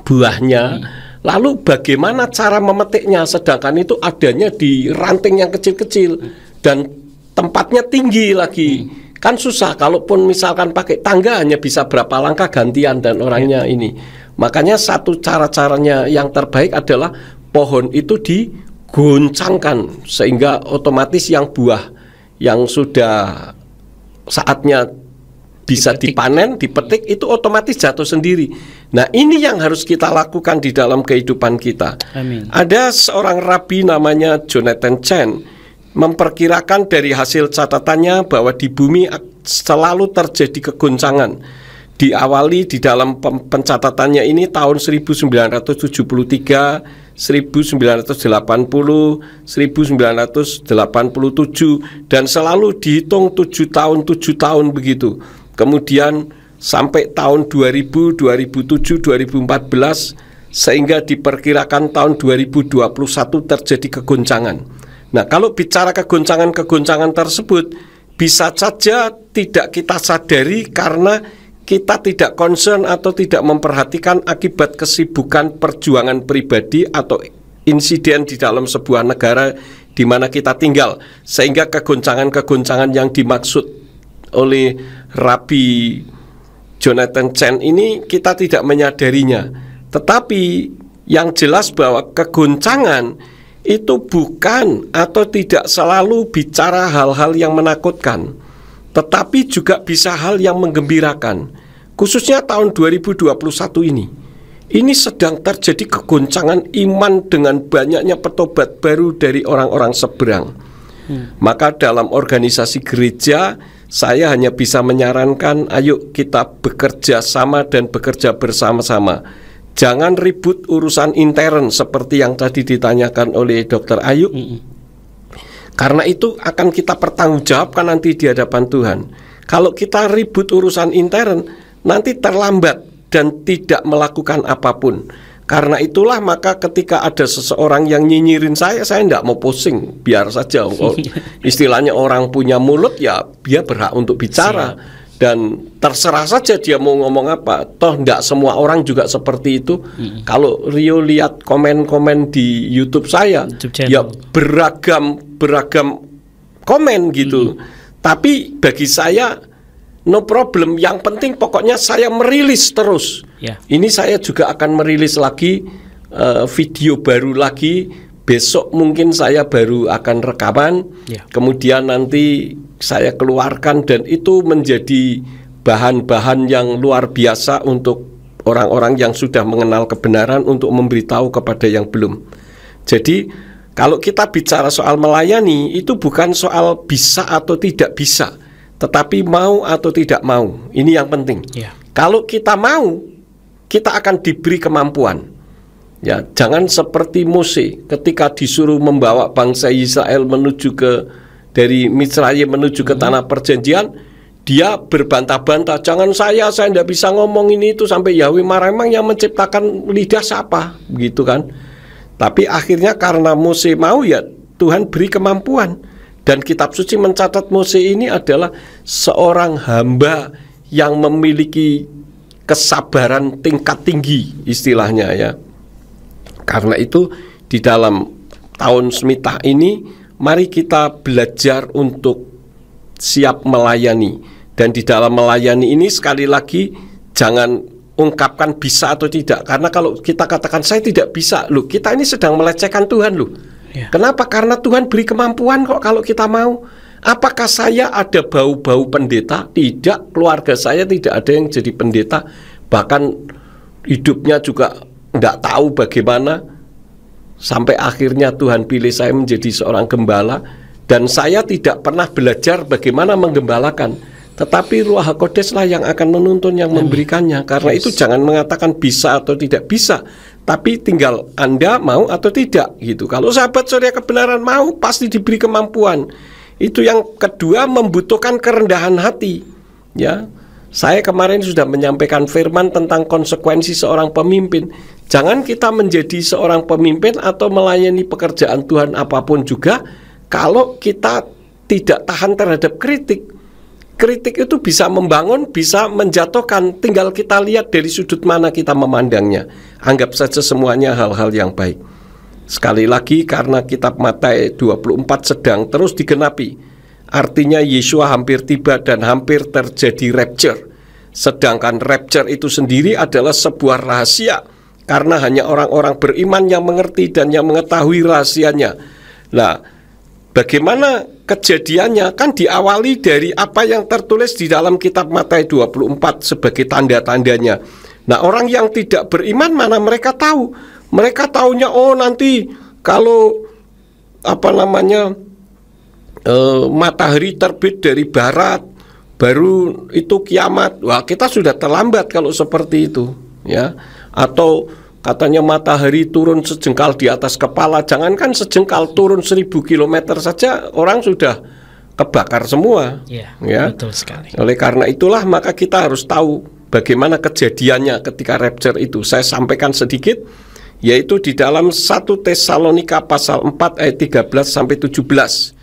buahnya. Lalu bagaimana cara memetiknya, sedangkan itu adanya di ranting yang kecil-kecil dan tempatnya tinggi lagi. Kan susah, kalaupun misalkan pakai tangga hanya bisa berapa langkah gantian dan orangnya ini. Makanya satu cara-caranya yang terbaik adalah pohon itu digoncangkan sehingga otomatis yang buah yang sudah saatnya bisa dipanen, dipetik, itu otomatis jatuh sendiri. Nah ini yang harus kita lakukan di dalam kehidupan kita. Amin. Ada seorang rabi namanya Jonathan Chen, memperkirakan dari hasil catatannya bahwa di bumi selalu terjadi kegoncangan. diawali di dalam pencatatannya ini tahun 1973, 1980, 1987, dan selalu dihitung 7 tahun begitu. Kemudian sampai tahun 2000, 2007, 2014, sehingga diperkirakan tahun 2021 terjadi kegoncangan. Nah, kalau bicara kegoncangan tersebut bisa saja tidak kita sadari karena kita tidak concern atau tidak memperhatikan akibat kesibukan perjuangan pribadi atau insiden di dalam sebuah negara di mana kita tinggal, sehingga kegoncangan-kegoncangan yang dimaksud oleh Rabbi Jonathan Chan ini kita tidak menyadarinya. Tetapi yang jelas bahwa kegoncangan itu bukan atau tidak selalu bicara hal-hal yang menakutkan, tetapi juga bisa hal yang menggembirakan. Khususnya tahun 2021 ini sedang terjadi kegoncangan iman dengan banyaknya petobat baru dari orang-orang seberang. Maka dalam organisasi gereja saya hanya bisa menyarankan, ayo kita bekerja sama dan bekerja bersama-sama. Jangan ribut urusan intern seperti yang tadi ditanyakan oleh Dr. Ayu. Karena itu akan kita pertanggungjawabkan nanti di hadapan Tuhan. Kalau kita ribut urusan intern, nanti terlambat dan tidak melakukan apapun. Karena itulah maka ketika ada seseorang yang nyinyirin saya tidak mau pusing, biar saja. Istilahnya orang punya mulut ya dia berhak untuk bicara. Dan terserah saja dia mau ngomong apa. Toh tidak semua orang juga seperti itu. Kalau Rio lihat komen-komen di YouTube saya, ya beragam komen gitu. Tapi bagi saya no problem. Yang penting pokoknya saya merilis terus. Ini saya juga akan merilis lagi video baru lagi. Besok mungkin saya baru akan rekaman. Kemudian nanti saya keluarkan, dan itu menjadi bahan-bahan yang luar biasa untuk orang-orang yang sudah mengenal kebenaran untuk memberitahu kepada yang belum. Jadi kalau kita bicara soal melayani, itu bukan soal bisa atau tidak bisa, tetapi mau atau tidak mau. Ini yang penting. Kalau kita mau, kita akan diberi kemampuan. Ya, jangan seperti Mose ketika disuruh membawa bangsa Israel menuju dari Misraim menuju ke tanah perjanjian, dia berbantah-bantah, jangan saya tidak bisa ngomong ini itu, sampai Yahweh marah. Emang yang menciptakan lidah siapa? Begitu kan. Tapi akhirnya karena Mose mau, ya Tuhan beri kemampuan. Dan kitab suci mencatat Mose ini adalah seorang hamba yang memiliki kesabaran tingkat tinggi, istilahnya ya. Karena itu di dalam tahun Shemitah ini mari kita belajar untuk siap melayani. Dan di dalam melayani ini sekali lagi jangan ungkapkan bisa atau tidak. Karena kalau kita katakan saya tidak bisa, loh kita ini sedang melecehkan Tuhan loh. Kenapa? Karena Tuhan beri kemampuan kok kalau kita mau. Apakah saya ada bau-bau pendeta? Tidak, keluarga saya tidak ada yang jadi pendeta. Bahkan hidupnya juga tidak tahu bagaimana. Sampai akhirnya Tuhan pilih saya menjadi seorang gembala. Dan saya tidak pernah belajar bagaimana menggembalakan, tetapi Ruach HaKodes lah yang akan menuntun, yang memberikannya. Karena itu jangan mengatakan bisa atau tidak bisa, tapi tinggal Anda mau atau tidak gitu. Kalau sahabat Surya Kebenaran mau, pasti diberi kemampuan. Itu yang kedua, membutuhkan kerendahan hati. Ya, saya kemarin sudah menyampaikan firman tentang konsekuensi seorang pemimpin. Jangan kita menjadi seorang pemimpin atau melayani pekerjaan Tuhan apapun juga kalau kita tidak tahan terhadap kritik. Kritik itu bisa membangun, bisa menjatuhkan. Tinggal kita lihat dari sudut mana kita memandangnya. Anggap saja semuanya hal-hal yang baik. Sekali lagi, karena kitab Matius 24 sedang terus digenapi, artinya Yesua hampir tiba dan hampir terjadi rapture. Sedangkan rapture itu sendiri adalah sebuah rahasia, karena hanya orang-orang beriman yang mengerti dan yang mengetahui rahasianya. Nah, bagaimana kejadiannya? Kan diawali dari apa yang tertulis di dalam kitab Matius 24 sebagai tanda-tandanya. Nah, orang yang tidak beriman mana mereka tahu? Mereka taunya nanti kalau matahari terbit dari barat, baru itu kiamat. Wah, kita sudah terlambat kalau seperti itu, ya. Atau katanya matahari turun sejengkal di atas kepala. Jangankan sejengkal, turun 1000 kilometer saja orang sudah kebakar semua. Ya, betul sekali. Oleh karena itulah maka kita harus tahu bagaimana kejadiannya ketika rapture itu. Saya sampaikan sedikit, yaitu di dalam 1 Tesalonika pasal 4 ayat 13 sampai 17.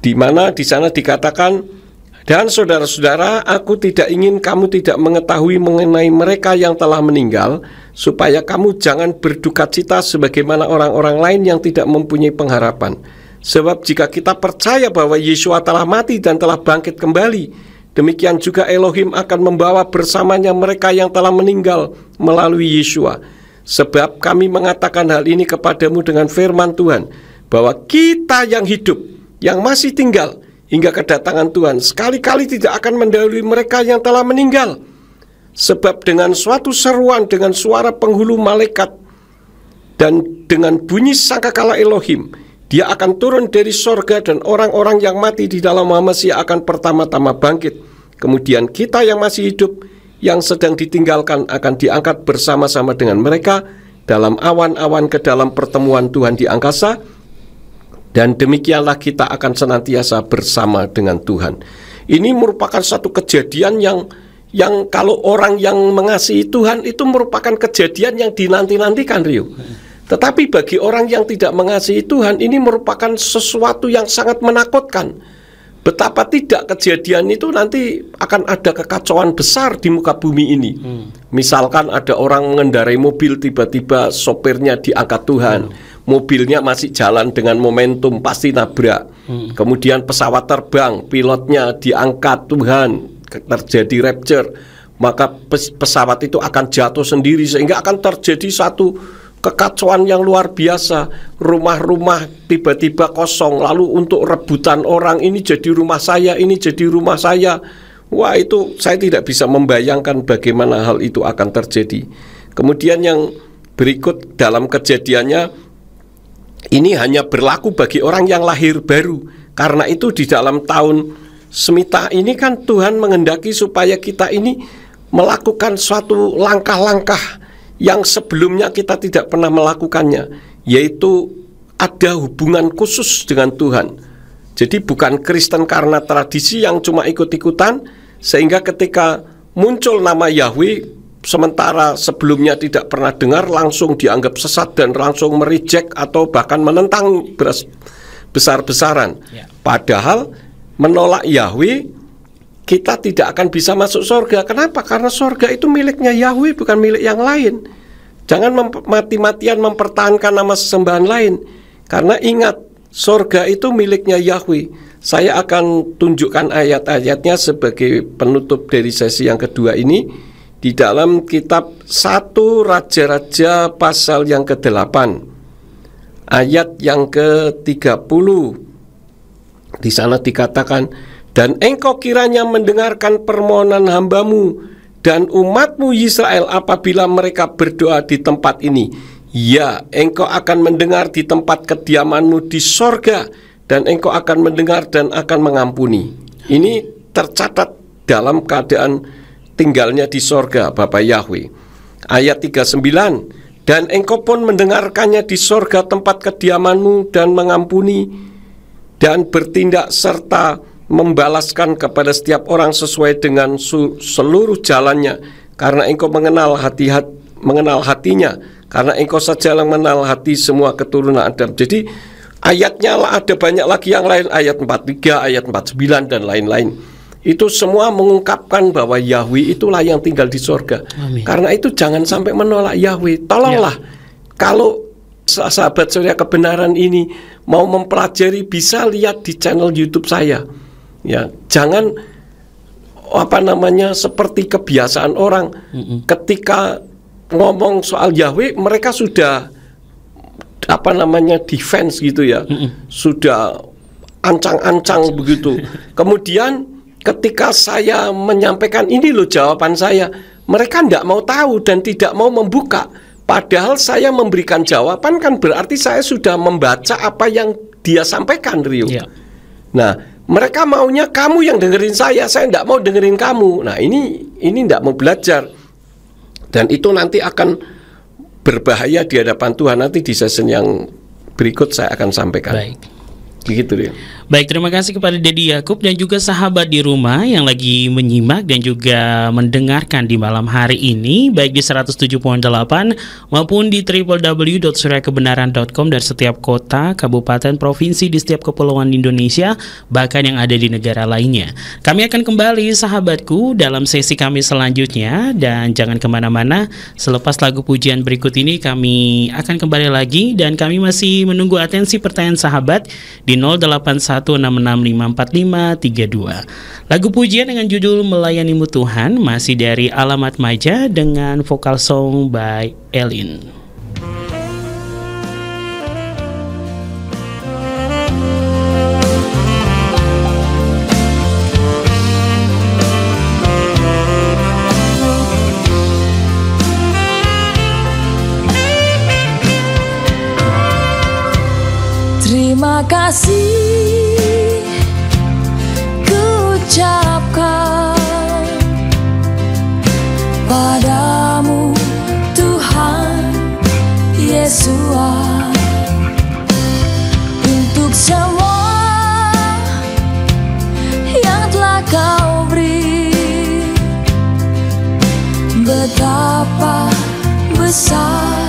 Di mana di sana dikatakan, dan saudara-saudara, aku tidak ingin kamu tidak mengetahui mengenai mereka yang telah meninggal, supaya kamu jangan berduka cita sebagaimana orang-orang lain yang tidak mempunyai pengharapan. Sebab jika kita percaya bahwa Yeshua telah mati dan telah bangkit kembali, demikian juga Elohim akan membawa bersamanya mereka yang telah meninggal melalui Yeshua. Sebab kami mengatakan hal ini kepadamu dengan firman Tuhan, bahwa kita yang hidup, yang masih tinggal hingga kedatangan Tuhan, sekali-kali tidak akan mendahului mereka yang telah meninggal. Sebab dengan suatu seruan, dengan suara penghulu malaikat, dan dengan bunyi sangkakala Elohim, Dia akan turun dari sorga, dan orang-orang yang mati di dalam Masiah akan pertama-tama bangkit. Kemudian kita yang masih hidup, yang sedang ditinggalkan, akan diangkat bersama-sama dengan mereka dalam awan-awan ke dalam pertemuan Tuhan di angkasa, dan demikianlah kita akan senantiasa bersama dengan Tuhan. Ini merupakan satu kejadian yang kalau orang yang mengasihi Tuhan itu merupakan kejadian yang dinanti-nantikan, Rio. Tetapi bagi orang yang tidak mengasihi Tuhan, ini merupakan sesuatu yang sangat menakutkan. Betapa tidak kejadian itu nanti akan ada kekacauan besar di muka bumi ini. Misalkan ada orang mengendarai mobil, tiba-tiba sopirnya diangkat Tuhan. Mobilnya masih jalan dengan momentum, pasti nabrak. Kemudian pesawat terbang, pilotnya diangkat Tuhan, terjadi rapture, maka pesawat itu akan jatuh sendiri, sehingga akan terjadi satu kekacauan yang luar biasa. Rumah-rumah tiba-tiba kosong, lalu untuk rebutan orang, ini jadi rumah saya, ini jadi rumah saya. Wah, itu saya tidak bisa membayangkan bagaimana hal itu akan terjadi. Kemudian yang berikut dalam kejadiannya, ini hanya berlaku bagi orang yang lahir baru. Karena itu di dalam tahun Semita ini kan Tuhan menghendaki supaya kita ini melakukan suatu langkah-langkah yang sebelumnya kita tidak pernah melakukannya, yaitu ada hubungan khusus dengan Tuhan. Jadi bukan Kristen karena tradisi yang cuma ikut-ikutan, sehingga ketika muncul nama Yahweh, sementara sebelumnya tidak pernah dengar, langsung dianggap sesat dan langsung mereject atau bahkan menentang besar-besaran. Padahal menolak Yahweh, kita tidak akan bisa masuk surga. Kenapa? Karena surga itu miliknya Yahweh, bukan milik yang lain. Jangan mati-matian mempertahankan nama sesembahan lain. Karena ingat, surga itu miliknya Yahweh. Saya akan tunjukkan ayat-ayatnya sebagai penutup dari sesi yang kedua ini. Di dalam kitab 1 Raja-Raja pasal yang ke-8, ayat yang ke-30. Di sana dikatakan, dan engkau kiranya mendengarkan permohonan hambamu dan umatmu Israel apabila mereka berdoa di tempat ini. Ya, engkau akan mendengar di tempat kediamanmu di sorga, dan engkau akan mendengar dan akan mengampuni. Ini tercatat dalam keadaan tinggalnya di sorga Bapa Yahweh. Ayat 39, dan engkau pun mendengarkannya di sorga tempat kediamanmu dan mengampuni dan bertindak serta membalaskan kepada setiap orang sesuai dengan seluruh jalannya, karena engkau mengenal hatinya, karena engkau saja yang mengenal hati semua keturunan Adam. Jadi ayatnya lah ada banyak lagi yang lain, ayat 43, ayat 49 dan lain-lain. Itu semua mengungkapkan bahwa Yahweh itulah yang tinggal di sorga. Amin. Karena itu jangan sampai menolak Yahweh. Tolonglah, kalau sahabat surya kebenaran ini mau mempelajari, bisa lihat di channel YouTube saya. Ya, jangan seperti kebiasaan orang. Ketika ngomong soal Yahweh, mereka sudah defense gitu ya. Sudah ancang-ancang begitu. Kemudian ketika saya menyampaikan ini loh jawaban saya, mereka tidak mau tahu dan tidak mau membuka. Padahal saya memberikan jawaban kan berarti saya sudah membaca apa yang dia sampaikan, Rio. Nah, Mereka maunya kamu yang dengerin saya tidak mau dengerin kamu. Nah ini tidak mau belajar. Dan itu nanti akan berbahaya di hadapan Tuhan. Nanti di session yang berikut saya akan sampaikan. Baik. Begitu ya. Baik, terima kasih kepada Dedi Yakub dan juga sahabat di rumah yang lagi menyimak dan juga mendengarkan di malam hari ini, baik di 107.8 maupun di www.suryakebenaran.com dari setiap kota, kabupaten, provinsi di setiap kepulauan Indonesia, bahkan yang ada di negara lainnya. Kami akan kembali sahabatku dalam sesi kami selanjutnya, dan jangan kemana-mana. Selepas lagu pujian berikut ini kami akan kembali lagi, dan kami masih menunggu atensi pertanyaan sahabat di 0816654532. Lagu pujian dengan judul Melayanimu Tuhan masih dari Alamat Maja dengan vokal song by Elin. Terima kasih kuucapkan padamu Tuhan Yesua, untuk semua yang telah kau beri. Betapa besar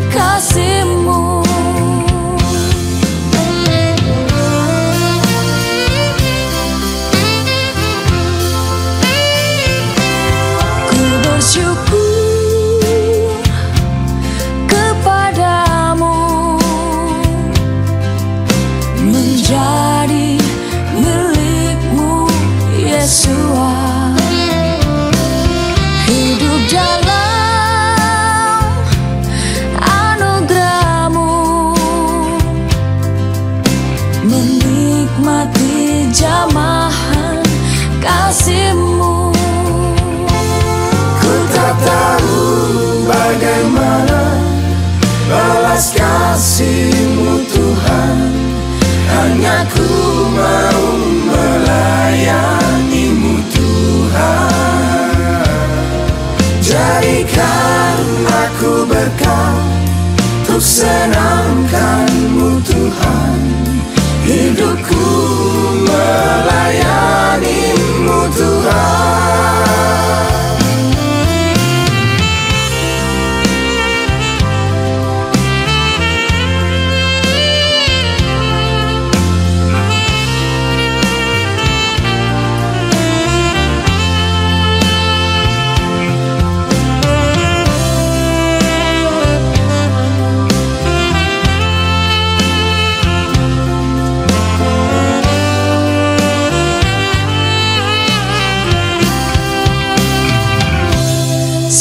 kasih-Mu. Bersyukur kepadamu, menjadi milik-Mu Yesua, hidup dalam anugerah-Mu, menikmati jamahan kasih-Mu. Tak tahu bagaimana balas kasih-Mu Tuhan, hanya ku mau melayani-Mu Tuhan. Jadikan aku berkat untuk senangkan-Mu Tuhan, hidupku melayani-Mu Tuhan.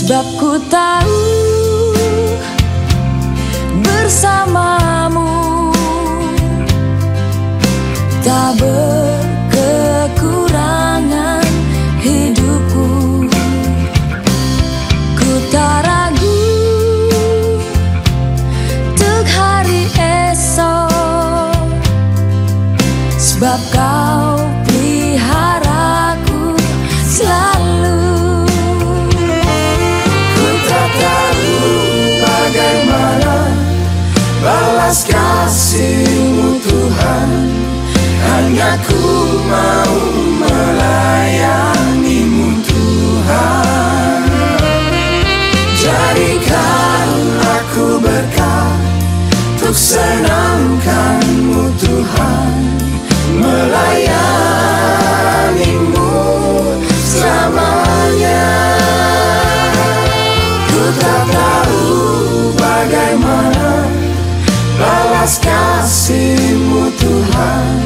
Sebab ku tahu bersama-Mu tak berkekurangan hidupku. Ku tak ragu untuk hari esok, sebab Kau peliharaku selalu. Balas kasih-Mu Tuhan, hanya ku mau melayani-Mu Tuhan. Jadikan aku berkat untuk senangkan-Mu Tuhan, melayani-Mu selamanya. Ku tak tahu bagaimana balas kasih-Mu Tuhan,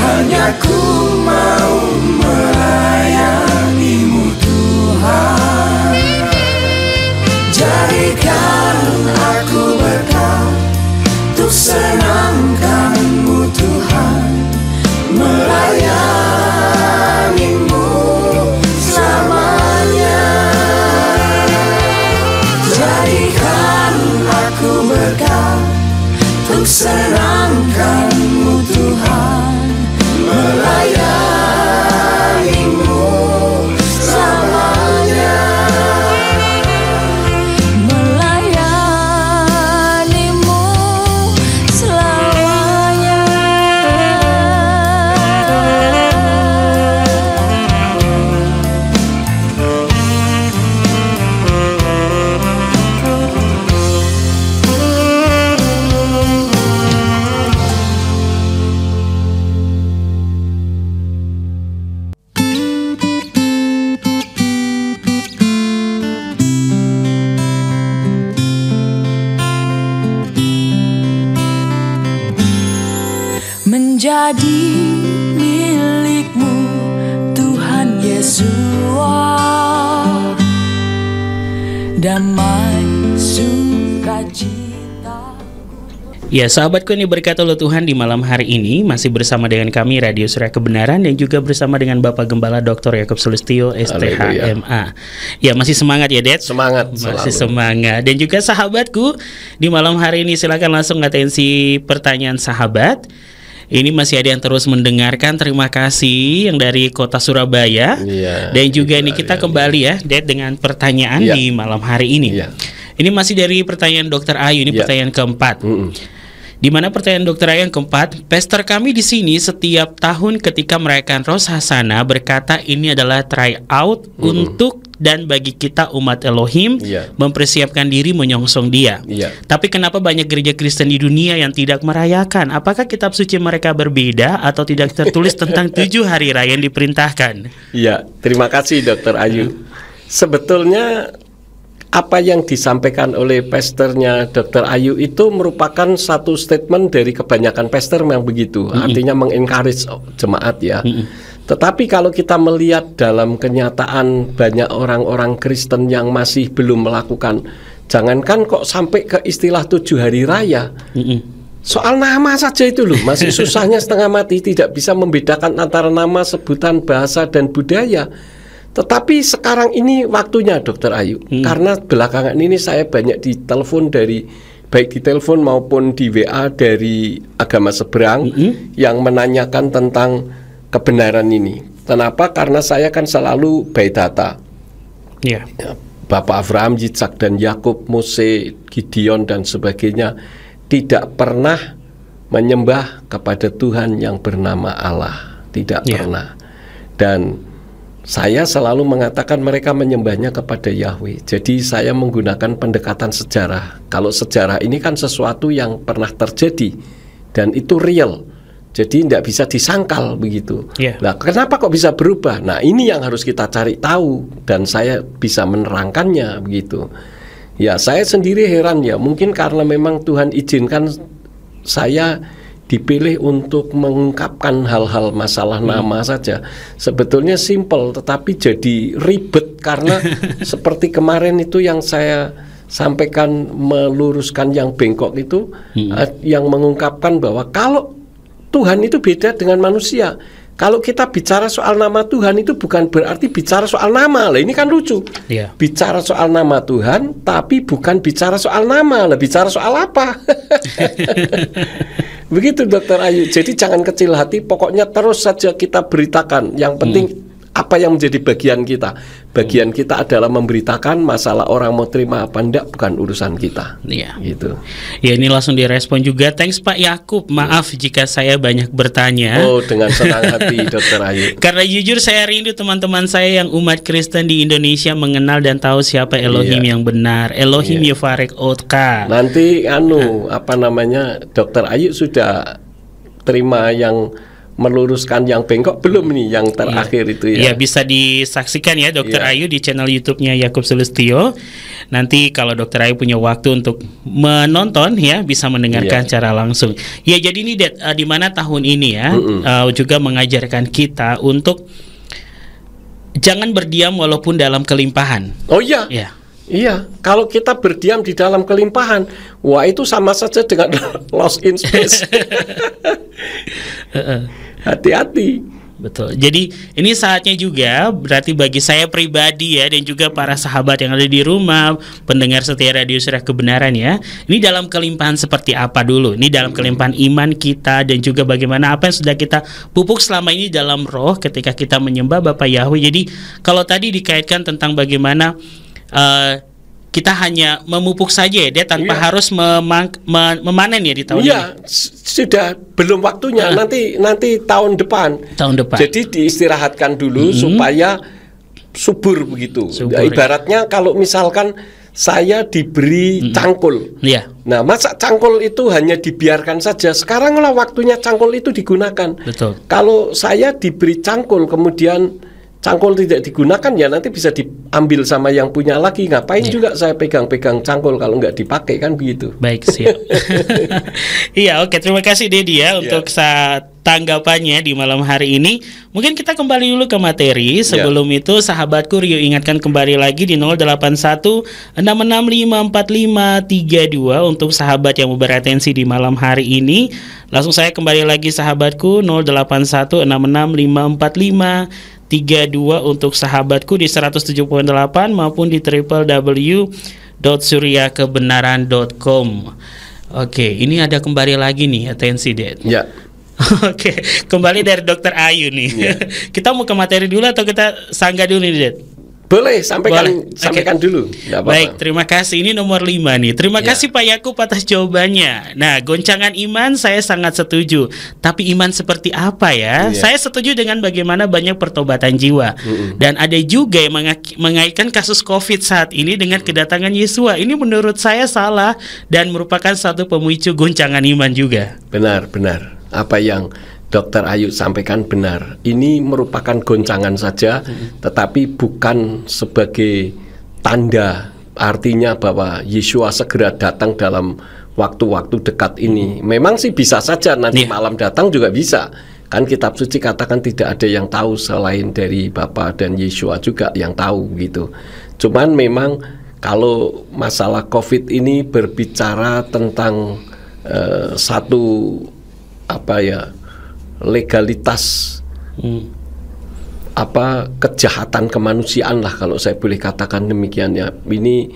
hanya ku mau melayani-Mu Tuhan. Jadikan aku berkat untuk senangkan-Mu Tuhan, melayani-Mu selamanya. Jadikan aku berkat untuk senangkan-Mu Tuhan, menjadi milikmu, Tuhan Yesus. Damai sukacita. Ya, sahabatku ini berkat oleh Tuhan di malam hari ini masih bersama dengan kami Radio Surya Kebenaran dan juga bersama dengan Bapak Gembala Dr. Yakub Sulistyo STHMA. Ya, masih semangat ya, Dad? Semangat Masih selalu. semangat. Dan juga sahabatku di malam hari ini silakan langsung atensi pertanyaan sahabat. Ini masih ada yang terus mendengarkan. Terima kasih yang dari kota Surabaya. Iya, Dan juga itu ini kita Ariani. kembali ya, Dad, dengan pertanyaan Iya. di malam hari ini. Iya. Ini masih dari pertanyaan Dr. Ayu, ini Iya. pertanyaan keempat. Di mana pertanyaan Dr. Ayu yang keempat, pastor kami di sini setiap tahun ketika merayakan Rosh Hashanah berkata ini adalah try out untuk dan bagi kita umat Elohim Iya. mempersiapkan diri menyongsong Dia. Iya. Tapi kenapa banyak gereja Kristen di dunia yang tidak merayakan? Apakah kitab suci mereka berbeda atau tidak tertulis tentang 7 hari raya yang diperintahkan? Iya, terima kasih Dr. Ayu. Sebetulnya apa yang disampaikan oleh pastornya Dr. Ayu itu merupakan satu statement dari kebanyakan pastor yang begitu. Artinya mengencourage jemaat ya. Tetapi kalau kita melihat dalam kenyataan banyak orang-orang Kristen yang masih belum melakukan, jangankan kok sampai ke istilah 7 hari raya. Soal nama saja itu loh, masih susahnya setengah mati, tidak bisa membedakan antara nama, sebutan, bahasa, dan budaya. Tetapi sekarang ini waktunya Dr. Ayu, karena belakangan ini saya banyak ditelepon dari, baik di telepon maupun di WA dari agama seberang yang menanyakan tentang kebenaran ini. Kenapa? Karena saya kan selalu by data. Ya. Bapak Abraham, Yitzhak dan Yakub, Mose, Gideon dan sebagainya tidak pernah menyembah kepada Tuhan yang bernama Allah, tidak pernah. Dan saya selalu mengatakan mereka menyembahnya kepada Yahweh. Jadi saya menggunakan pendekatan sejarah. Kalau sejarah ini kan sesuatu yang pernah terjadi dan itu real. Jadi tidak bisa disangkal begitu. Nah, kenapa kok bisa berubah? Nah, ini yang harus kita cari tahu dan saya bisa menerangkannya begitu. Ya, saya sendiri heran ya. Mungkin karena memang Tuhan izinkan saya dipilih untuk mengungkapkan hal-hal masalah nama saja. Sebetulnya simple tetapi jadi ribet karena seperti kemarin itu yang saya sampaikan meluruskan yang bengkok itu, yang mengungkapkan bahwa kalau Tuhan itu beda dengan manusia. Kalau kita bicara soal nama Tuhan itu bukan berarti bicara soal nama. Lah ini kan lucu. Bicara soal nama Tuhan tapi bukan bicara soal nama. Lah bicara soal apa? Begitu Dr. Ayu. Jadi jangan kecil hati, pokoknya terus saja kita beritakan. Yang penting apa yang menjadi bagian kita. Bagian kita adalah memberitakan, masalah orang mau terima apa enggak bukan urusan kita. Gitu. Ya, ini langsung direspon juga. Thanks Pak Yakub. Maaf jika saya banyak bertanya. Oh, dengan senang hati Dr. Ayu. Karena jujur saya rindu teman-teman saya yang umat Kristen di Indonesia mengenal dan tahu siapa Elohim yang benar. Elohim Yevarek Otka. Nanti apa namanya, Dr. Ayu sudah terima yang meluruskan yang bengkok belum nih yang terakhir itu ya? Ya, bisa disaksikan ya Dr. Ayu di channel YouTube-nya Yakub Sulistyo. Nanti kalau Dr. Ayu punya waktu untuk menonton ya, bisa mendengarkan secara langsung. Ya, jadi ini di mana tahun ini ya juga mengajarkan kita untuk jangan berdiam walaupun dalam kelimpahan. Oh iya. Iya, kalau kita berdiam di dalam kelimpahan, wah itu sama saja dengan lost in space. Hati-hati. Betul. Jadi ini saatnya juga berarti bagi saya pribadi ya, dan juga para sahabat yang ada di rumah, pendengar setia Radio Surya Kebenaran ya. Ini dalam kelimpahan seperti apa dulu? Ini dalam kelimpahan iman kita dan juga bagaimana apa yang sudah kita pupuk selama ini dalam roh ketika kita menyembah Bapa Yahweh. Jadi kalau tadi dikaitkan tentang bagaimana kita hanya memupuk saja ya, dia tanpa harus memanen ya di tahun ini. Sudah belum waktunya. Nanti tahun depan. Jadi diistirahatkan dulu supaya subur begitu. Ibaratnya kalau misalkan saya diberi cangkul. Nah, masa cangkul itu hanya dibiarkan saja? Sekarang lah waktunya cangkul itu digunakan. Kalau saya diberi cangkul kemudian cangkul tidak digunakan, ya nanti bisa diambil sama yang punya lagi. Ngapain juga saya pegang-pegang cangkul kalau nggak dipakai, kan begitu. Baik, siap. Iya, oke, terima kasih Dedi ya untuk saat tanggapannya di malam hari ini. Mungkin kita kembali dulu ke materi. Sebelum itu sahabatku, Rio ingatkan kembali lagi di 081-6654532 untuk sahabat yang mau beratensi di malam hari ini. Langsung saya kembali lagi sahabatku, 081-6654532 untuk sahabatku di 107.8 maupun di www.suryakebenaran.com. Oke, ini ada kembali lagi nih, atensi Ded. Ya. Oke, kembali dari Dokter Ayu nih. Kita mau ke materi dulu atau kita sanggah dulu nih, Ded? Boleh, sampaikan dulu. Nggak apa-apa. Baik, terima kasih. Ini nomor 5 nih. Terima kasih Pak Yakub atas jawabannya. Nah, goncangan iman saya sangat setuju. Tapi iman seperti apa ya? Saya setuju dengan bagaimana banyak pertobatan jiwa. Dan ada juga yang mengaitkan kasus COVID saat ini dengan kedatangan Yesua. Ini menurut saya salah dan merupakan satu pemicu goncangan iman juga. Benar. Apa yang Dokter Ayu sampaikan benar. Ini merupakan goncangan saja, tetapi bukan sebagai tanda, artinya bahwa Yesua segera datang dalam waktu-waktu dekat ini. Memang sih bisa saja nanti malam datang juga bisa. Kan kitab suci katakan tidak ada yang tahu selain dari Bapa dan Yesua juga yang tahu gitu. Cuman memang kalau masalah COVID ini berbicara tentang satu legalitas kejahatan kemanusiaan lah, kalau saya boleh katakan demikian ya. Ini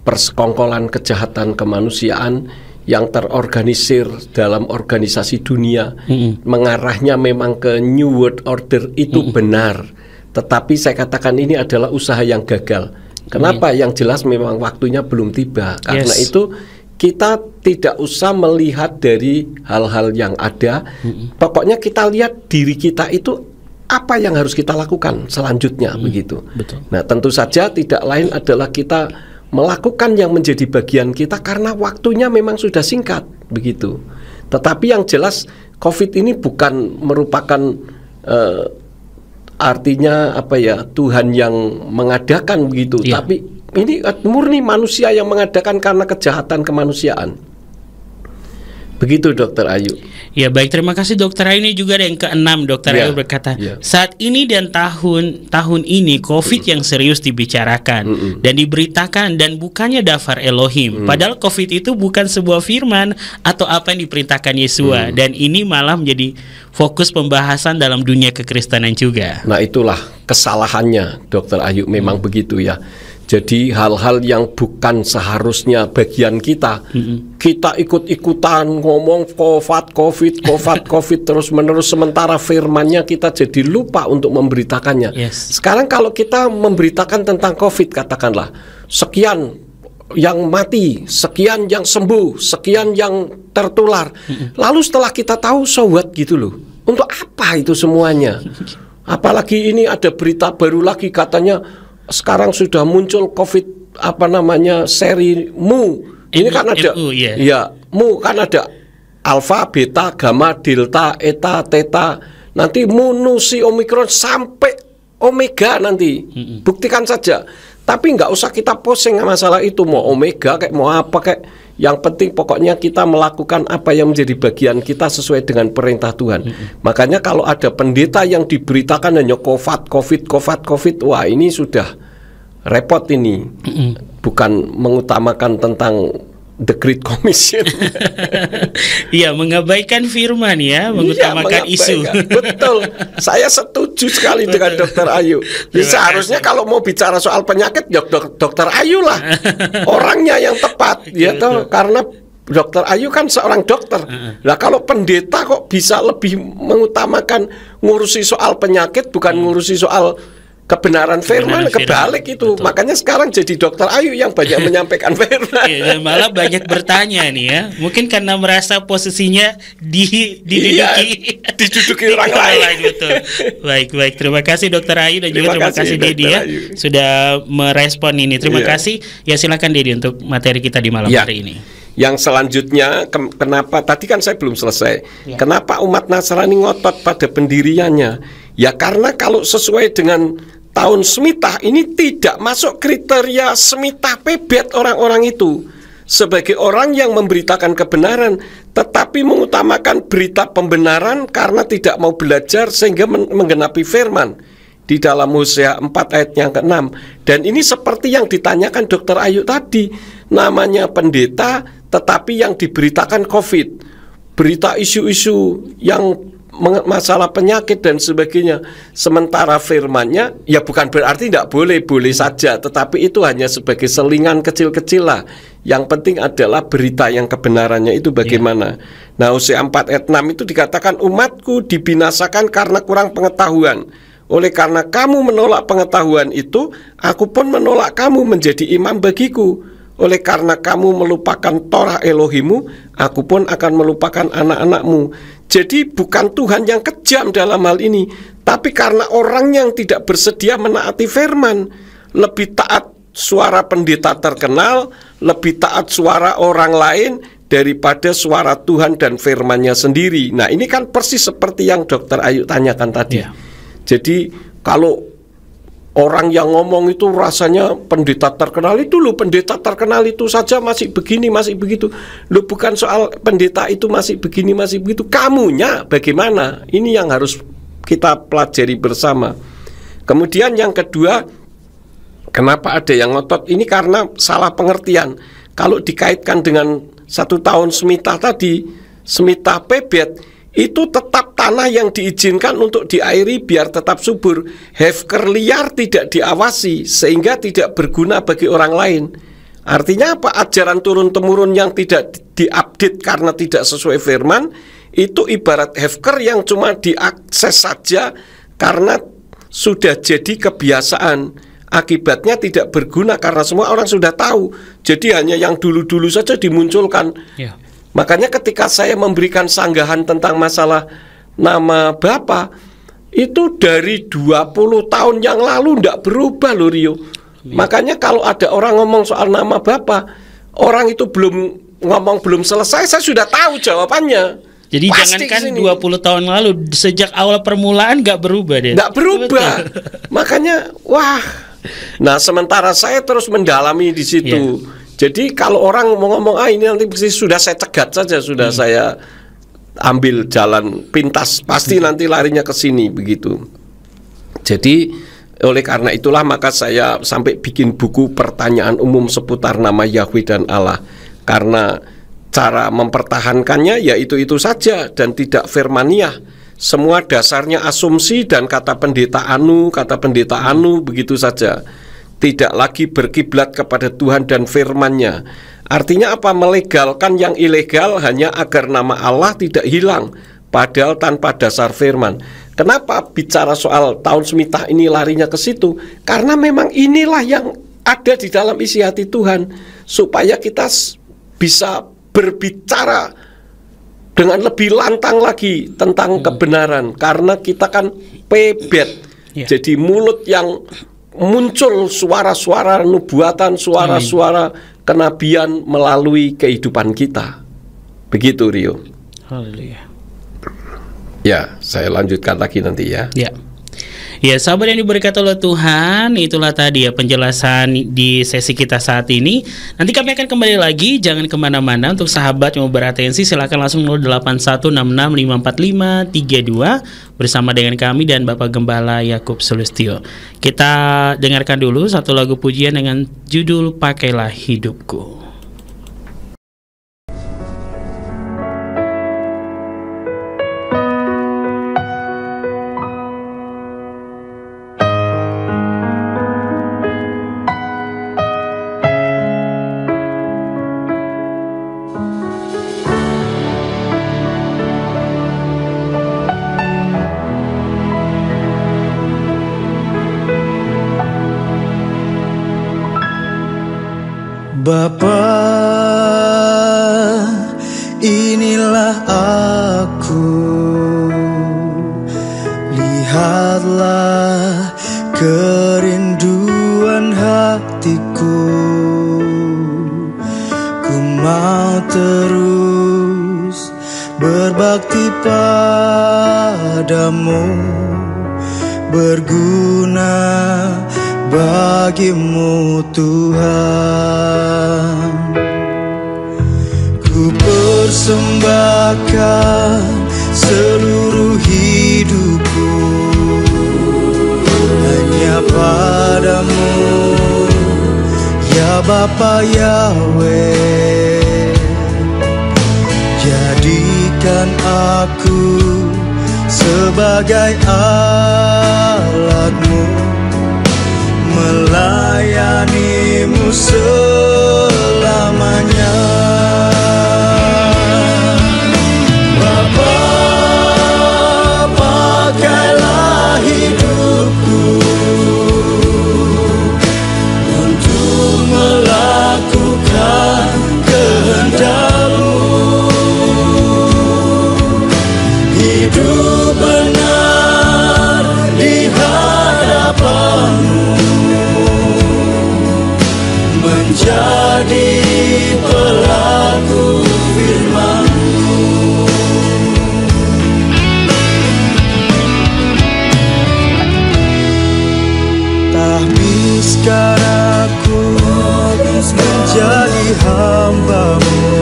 persekongkolan kejahatan kemanusiaan yang terorganisir dalam organisasi dunia. Mengarahnya memang ke New World Order itu benar, tetapi saya katakan ini adalah usaha yang gagal. Kenapa? Yang jelas memang waktunya belum tiba. Karena itu kita tidak usah melihat dari hal-hal yang ada. Pokoknya kita lihat diri kita itu apa yang harus kita lakukan selanjutnya, begitu. Betul. Nah, tentu saja tidak lain adalah kita melakukan yang menjadi bagian kita karena waktunya memang sudah singkat, begitu. Tetapi yang jelas COVID ini bukan merupakan artinya Tuhan yang mengadakan begitu, tapi ini murni manusia yang mengadakan karena kejahatan kemanusiaan. Begitu Dokter Ayu. Ya baik, terima kasih Dokter Ayu. Ini juga ada yang ke-6, Dokter Ayu berkata, saat ini dan tahun ini COVID yang serius dibicarakan dan diberitakan dan bukannya daftar Elohim. Padahal COVID itu bukan sebuah firman atau apa yang diperintahkan Yesua. Dan ini malah menjadi fokus pembahasan dalam dunia kekristenan juga. Nah, itulah kesalahannya Dokter Ayu, memang begitu ya. Jadi hal-hal yang bukan seharusnya bagian kita, kita ikut-ikutan ngomong COVID terus menerus, sementara firmannya kita jadi lupa untuk memberitakannya. Sekarang kalau kita memberitakan tentang COVID, katakanlah sekian yang mati, sekian yang sembuh, sekian yang tertular. Lalu setelah kita tahu, so what gitu loh. Untuk apa itu semuanya? Apalagi ini ada berita baru lagi, katanya sekarang sudah muncul COVID seri Mu. Ini kan ada Mu kan ada Alpha, Beta, Gamma, Delta, Eta, Theta. Nanti Mu, Nu, Si, Omikron sampai Omega nanti. Buktikan saja. Tapi nggak usah kita pusing masalah itu, mau Omega kayak mau apa kayak. Yang penting pokoknya kita melakukan apa yang menjadi bagian kita sesuai dengan perintah Tuhan. Makanya kalau ada pendeta yang diberitakan hanya COVID, wah ini sudah repot ini. Bukan mengutamakan tentang The Great Commission. Iya, mengabaikan firman ya, mengutamakan isu. Betul. Saya setuju sekali dengan Dokter Ayu. Seharusnya kalau mau bicara soal penyakit, ya Dokter Ayu lah orangnya yang tepat, ya toh, karena Dokter Ayu kan seorang dokter. Nah, kalau pendeta kok bisa lebih mengutamakan ngurusi soal penyakit bukan ngurusi soal kebenaran firman, kebalik itu. Betul. Makanya sekarang jadi Dokter Ayu yang banyak menyampaikan firman. Dan malah banyak bertanya nih ya. Mungkin karena merasa posisinya diduduki orang lain. Betul. Baik. Terima kasih Dokter Ayu dan juga terima kasih Dedi ya sudah merespon ini. Terima kasih. Ya silakan Dedi untuk materi kita di malam hari ini. Yang selanjutnya, kenapa tadi kan saya belum selesai. Kenapa umat Nasrani ngotot pada pendiriannya? Ya karena kalau sesuai dengan tahun Shemitah ini tidak masuk kriteria Shemitah Pebet orang-orang itu. sebagai orang yang memberitakan kebenaran, tetapi mengutamakan berita pembenaran karena tidak mau belajar sehingga menggenapi firman di dalam Hosea 4 ayat yang ke-6. Dan ini seperti yang ditanyakan Dr. Ayu tadi, namanya pendeta tetapi yang diberitakan COVID, berita isu-isu yang masalah penyakit dan sebagainya. Sementara firmannya ya bukan berarti tidak boleh, boleh saja, tetapi itu hanya sebagai selingan kecil-kecil lah. Yang penting adalah berita yang kebenarannya itu bagaimana. Nah, Hosea 4 ayat 6 itu dikatakan, umatku dibinasakan karena kurang pengetahuan. Oleh karena kamu menolak pengetahuan itu, aku pun menolak kamu menjadi imam bagiku. Oleh karena kamu melupakan Torah Elohimu, aku pun akan melupakan anak-anakmu. Jadi bukan Tuhan yang kejam dalam hal ini, tapi karena orang yang tidak bersedia menaati firman, lebih taat suara pendeta terkenal, lebih taat suara orang lain daripada suara Tuhan dan firman-Nya sendiri. Nah, ini kan persis seperti yang Dr. Ayu tanyakan tadi. Jadi kalau orang yang ngomong itu rasanya pendeta terkenal itu loh, pendeta terkenal itu saja masih begini, masih begitu. Loh, bukan soal pendeta itu masih begini, masih begitu. Kamunya bagaimana? Ini yang harus kita pelajari bersama. Kemudian yang kedua, kenapa ada yang ngotot? Ini karena salah pengertian. Kalau dikaitkan dengan 1 tahun semita tadi, semita pebet, itu tetap tanah yang diizinkan untuk diairi biar tetap subur. Hefker liar tidak diawasi sehingga tidak berguna bagi orang lain. Artinya apa? Ajaran turun-temurun yang tidak diupdate karena tidak sesuai firman, itu ibarat hefker yang cuma diakses saja karena sudah jadi kebiasaan. Akibatnya tidak berguna karena semua orang sudah tahu. Jadi hanya yang dulu-dulu saja dimunculkan. Makanya ketika saya memberikan sanggahan tentang masalah nama Bapa, itu dari 20 tahun yang lalu tidak berubah loh, Rio. Makanya kalau ada orang ngomong soal nama Bapa, orang itu belum ngomong belum selesai, saya sudah tahu jawabannya. Jadi pasti jangankan 20 tahun lalu, sejak awal permulaan nggak berubah deh. Nggak berubah. Makanya wah. Nah, sementara saya terus mendalami di situ. Jadi kalau orang mau ngomong ini nanti sudah saya cegat saja, sudah saya ambil jalan pintas, pasti nanti larinya ke sini begitu. Jadi oleh karena itulah maka saya sampai bikin buku pertanyaan umum seputar nama Yahweh dan Allah, karena cara mempertahankannya ya itu saja dan tidak firmaniah. Semua dasarnya asumsi dan kata pendeta anu begitu saja. Tidak lagi berkiblat kepada Tuhan dan firman-Nya. Artinya apa? Melegalkan yang ilegal hanya agar nama Allah tidak hilang, padahal tanpa dasar firman. Kenapa bicara soal tahun semita ini larinya ke situ? Karena memang inilah yang ada di dalam isi hati Tuhan, supaya kita bisa berbicara dengan lebih lantang lagi tentang kebenaran. Karena kita kan pebet, jadi mulut yang muncul suara-suara nubuatan, suara-suara kenabian melalui kehidupan kita. Begitu, Rio. Haleluya. Ya, saya lanjutkan lagi nanti ya. Ya, sahabat yang diberkati oleh Tuhan, itulah tadi ya penjelasan di sesi kita saat ini. Nanti kami akan kembali lagi, jangan kemana-mana. Untuk sahabat yang mau beratensi, silakan langsung 0816654532 bersama dengan kami dan Bapak Gembala Yakub Sulistyo. Kita dengarkan dulu satu lagu pujian dengan judul Pakailah Hidupku. Bapa, inilah aku, lihatlah kerinduan hatiku. Ku mau terus berbakti padamu, berguna bagimu Tuhan. persembahkan seluruh hidupku hanya padamu, ya Bapa Yahweh. Jadikan aku sebagai alatmu, melayanimu selamanya. Bapa, pakailah hidupku untuk melakukan kehendak-Mu. Hidup benar di hadapan-Mu, menjadi pelaku firman-Mu. Tahbiskan aku menjadi hamba-Mu,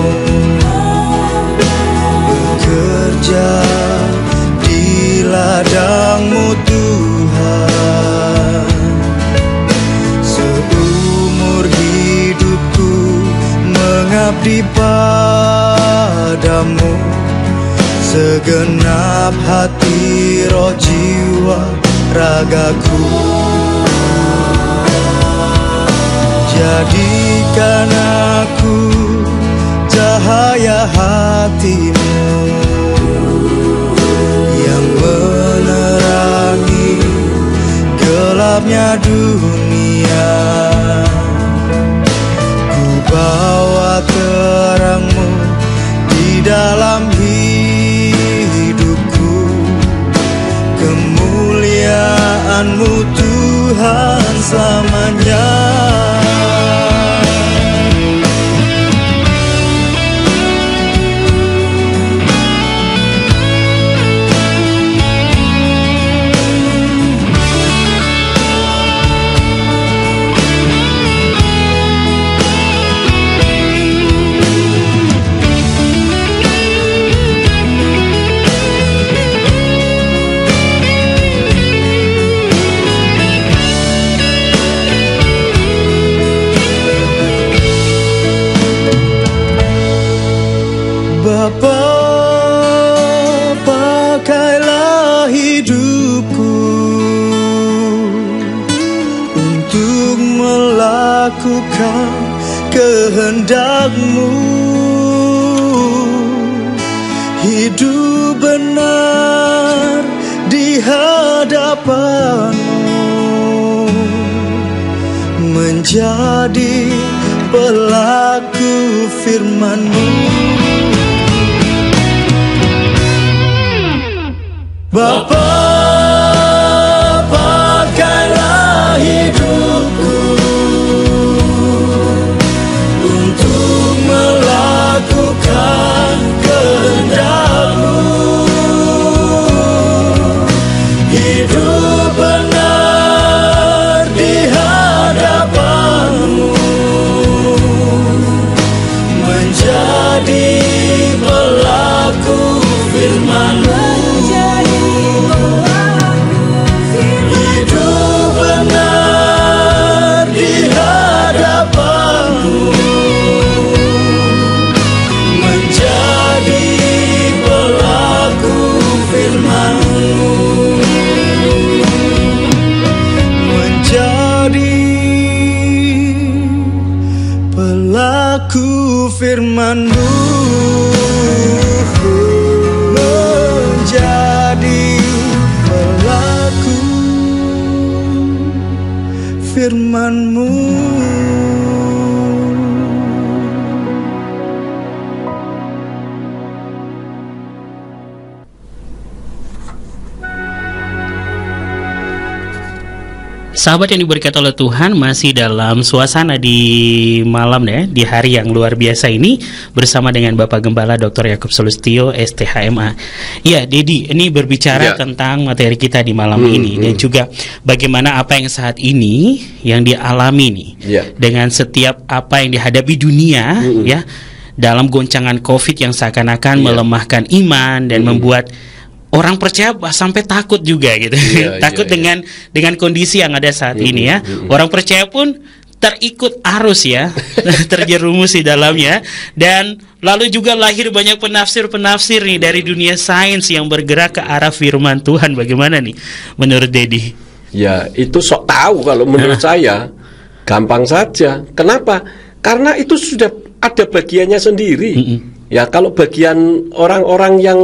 bekerja di ladang-Mu Tuhan. Seumur hidupku mengabdi padamu, segenap hati, roh, jiwa, ragaku. Jadikan aku cahaya hati-Mu yang menerangi gelapnya dunia. Ku bawa terang-Mu di dalam hidupku, kemuliaan-Mu Tuhan selamanya. Bapa, pakailah hidupku untuk melakukan kehendak-Mu. Hidup benar di hadapan-Mu, menjadi pelaku firman-Mu. Bapa, pakailah hidupku untuk melakukan kehendak-Mu. Hidup benar di hadapan-Mu, menjadi pelaku firman-Mu. Firman-Mu menjadi pelaku firman-Mu. Sahabat yang diberkati oleh Tuhan, masih dalam suasana di malam ya, di hari yang luar biasa ini bersama dengan Bapak Gembala Dr. Yakub Sulistyo STHMA. Ya, Dedi, ini berbicara tentang materi kita di malam ini dan juga bagaimana apa yang saat ini yang dialami nih dengan setiap apa yang dihadapi dunia ya. dalam goncangan COVID yang seakan-akan melemahkan iman dan membuat orang percaya sampai takut juga gitu. Takut dengan kondisi yang ada saat ini ya. Orang percaya pun terikut arus ya, terjerumus di dalamnya, dan lalu juga lahir banyak penafsir-penafsir nih dari dunia sains yang bergerak ke arah firman Tuhan. Bagaimana nih menurut Dedi? Ya, itu sok tahu kalau menurut saya. Gampang saja. Kenapa? Karena itu sudah ada bagiannya sendiri. Ya, kalau bagian orang-orang yang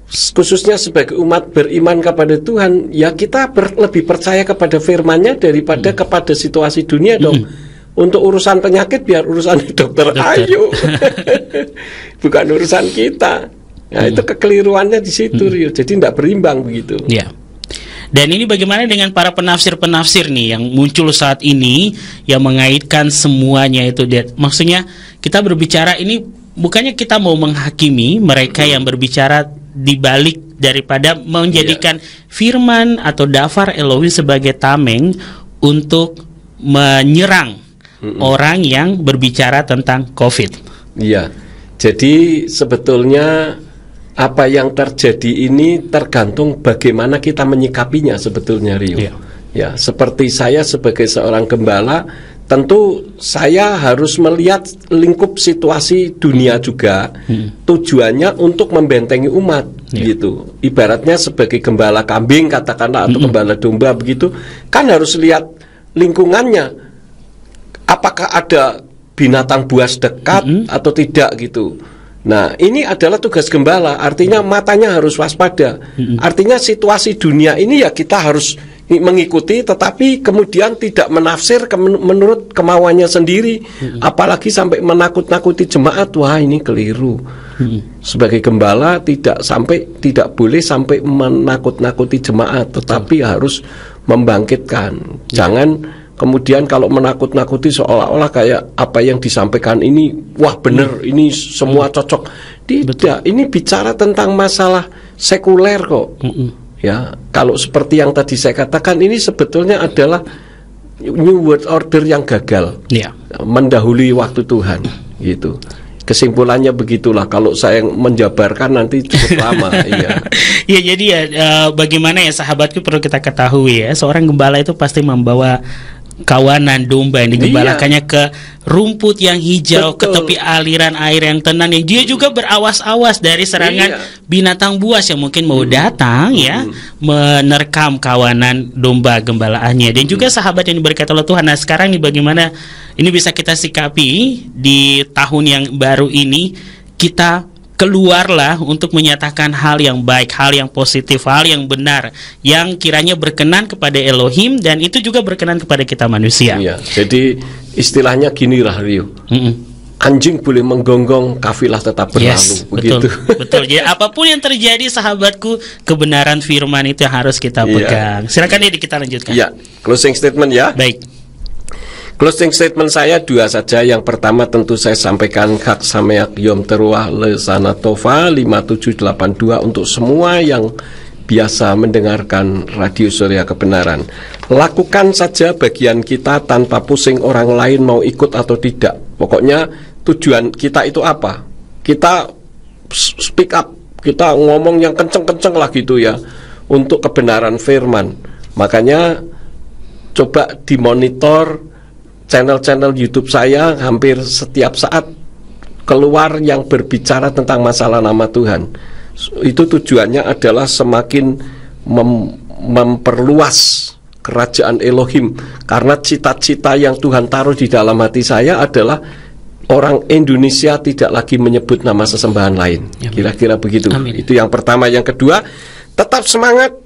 khususnya sebagai umat beriman kepada Tuhan, ya kita lebih percaya kepada firman-Nya daripada kepada situasi dunia dong. Untuk urusan penyakit biar urusan dokter. Ayo. Bukan urusan kita. Nah, itu kekeliruannya di situ, Rio. Jadi tidak berimbang begitu. Ya. Dan ini bagaimana dengan para penafsir-penafsir nih yang muncul saat ini yang mengaitkan semuanya itu. Maksudnya kita berbicara ini bukannya kita mau menghakimi mereka yang berbicara di balik daripada menjadikan firman atau dafar Elohim sebagai tameng untuk menyerang orang yang berbicara tentang COVID. Iya. Jadi sebetulnya apa yang terjadi ini tergantung bagaimana kita menyikapinya sebetulnya, Rio. Ya, seperti saya sebagai seorang gembala, tentu saya harus melihat lingkup situasi dunia juga. Tujuannya untuk membentengi umat, gitu. Ibaratnya sebagai gembala kambing katakanlah atau gembala domba begitu, kan harus lihat lingkungannya. Apakah ada binatang buas dekat atau tidak gitu. Nah, ini adalah tugas gembala, artinya matanya harus waspada. Artinya situasi dunia ini ya kita harus mengikuti, tetapi kemudian tidak menafsir menurut kemauannya sendiri. Apalagi sampai menakut-nakuti jemaat, wah ini keliru. Sebagai gembala tidak boleh sampai menakut-nakuti jemaat, tetapi harus membangkitkan. Jangan kemudian kalau menakut-nakuti seolah-olah kayak apa yang disampaikan ini, wah benar, ini semua cocok. Tidak, ini bicara tentang masalah sekuler kok. Ya, kalau seperti yang tadi saya katakan, ini sebetulnya adalah New World Order yang gagal, mendahului waktu Tuhan, gitu. Kesimpulannya begitulah. Kalau saya menjabarkan nanti cukup lama. Ya, jadi ya bagaimana ya sahabatku, perlu kita ketahui ya, seorang gembala itu pasti membawa kawanan domba yang digembalakannya ke rumput yang hijau, ke tepi aliran air yang tenang, yang dia juga berawas-awas dari serangan binatang buas yang mungkin mau datang ya menerkam kawanan domba gembalaannya. Dan juga sahabat yang diberkati oleh Tuhan. Nah, sekarang nih bagaimana ini bisa kita sikapi di tahun yang baru ini? Kita keluarlah untuk menyatakan hal yang baik, hal yang positif, hal yang benar, yang kiranya berkenan kepada Elohim dan itu juga berkenan kepada kita manusia. Iya, jadi istilahnya gini lah, Rio. Anjing boleh menggonggong, kafilah tetap berlalu. Begitu. Betul. Jadi apapun yang terjadi, sahabatku, kebenaran firman itu yang harus kita pegang. Silakan Dedi, kita lanjutkan. Iya, closing statement ya. Baik. Closing statement saya dua saja. Yang pertama tentu saya sampaikan Chag Sameach Yom Teruah Le'Shana Tova 5782 untuk semua yang biasa mendengarkan Radio Surya Kebenaran. Lakukan saja bagian kita tanpa pusing orang lain mau ikut atau tidak. Pokoknya tujuan kita itu apa? Kita speak up, kita ngomong yang kenceng-kenceng lah gitu ya, untuk kebenaran firman. Makanya coba dimonitor channel-channel YouTube saya, hampir setiap saat keluar yang berbicara tentang masalah nama Tuhan. Itu tujuannya adalah semakin memperluas kerajaan Elohim. Karena cita-cita yang Tuhan taruh di dalam hati saya adalah orang Indonesia tidak lagi menyebut nama sesembahan lain. Kira-kira begitu. Amin. Itu yang pertama. Yang kedua, tetap semangat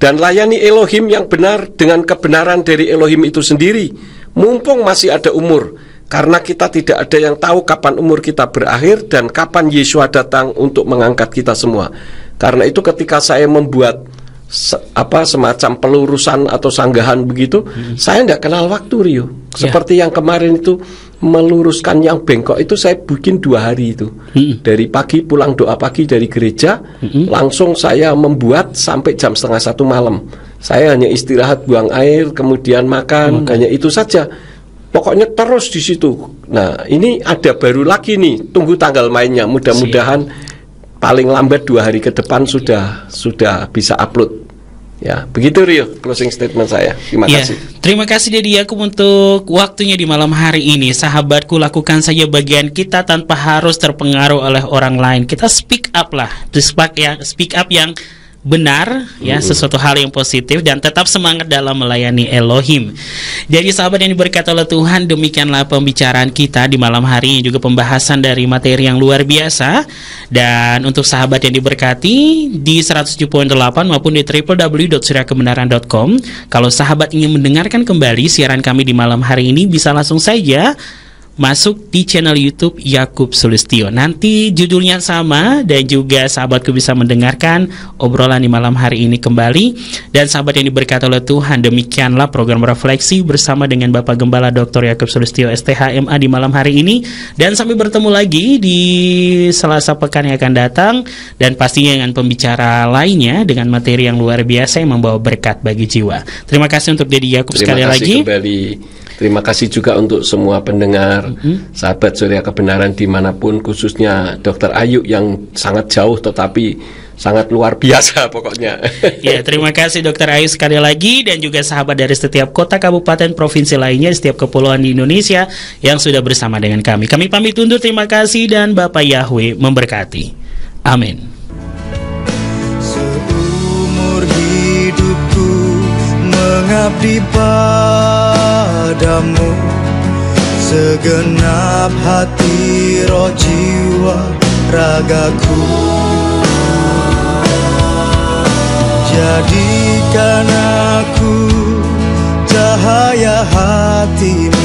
dan layani Elohim yang benar dengan kebenaran dari Elohim itu sendiri. Mumpung masih ada umur, karena kita tidak ada yang tahu kapan umur kita berakhir dan kapan Yeshua datang untuk mengangkat kita semua. Karena itu ketika saya membuat semacam pelurusan atau sanggahan begitu, saya tidak kenal waktu, Rio. Seperti yang kemarin itu, meluruskan yang bengkok itu saya bikin 2 hari itu. Dari pagi pulang doa pagi dari gereja, langsung saya membuat sampai jam 12:30 malam. Saya hanya istirahat, buang air, kemudian makan, hanya itu saja. pokoknya terus di situ. Nah, ini ada baru lagi nih, tunggu tanggal mainnya. Mudah-mudahan paling lambat 2 hari ke depan sudah bisa upload. Ya, begitu Rio, closing statement saya. Terima kasih. Terima kasih Dedi Yakub untuk waktunya di malam hari ini. Sahabatku, lakukan saja bagian kita tanpa harus terpengaruh oleh orang lain. Kita speak up lah, speak up yang benar, ya, sesuatu hal yang positif, dan tetap semangat dalam melayani Elohim. Jadi sahabat yang diberkati oleh Tuhan, demikianlah pembicaraan kita di malam hari ini, juga pembahasan dari materi yang luar biasa. Dan untuk sahabat yang diberkati di 107.8 maupun di www.suryakebenaran.com, kalau sahabat ingin mendengarkan kembali siaran kami di malam hari ini, bisa langsung saja masuk di channel YouTube Yakub Sulistyo. Nanti judulnya sama, dan juga sahabatku bisa mendengarkan obrolan di malam hari ini kembali. Dan sahabat yang diberkati oleh Tuhan, demikianlah program refleksi bersama dengan Bapak Gembala Dr. Yakub Sulistyo STHMA di malam hari ini. Dan sampai bertemu lagi di Selasa pekan yang akan datang, dan pastinya dengan pembicara lainnya dengan materi yang luar biasa yang membawa berkat bagi jiwa. Terima kasih untuk Dedi Yakub sekali lagi. Kembali. Terima kasih juga untuk semua pendengar, sahabat Surya Kebenaran dimanapun, khususnya Dr. Ayu yang sangat jauh tetapi sangat luar biasa pokoknya. Ya, terima kasih Dr. Ayu sekali lagi, dan juga sahabat dari setiap kota, kabupaten, provinsi lainnya, setiap kepulauan di Indonesia yang sudah bersama dengan kami. Kami pamit undur, terima kasih, dan Bapak Yahweh memberkati. Amin. Seumur hidupku mengabdi padamu, segenap hati, roh, jiwa, ragaku. Jadikan aku cahaya hatimu,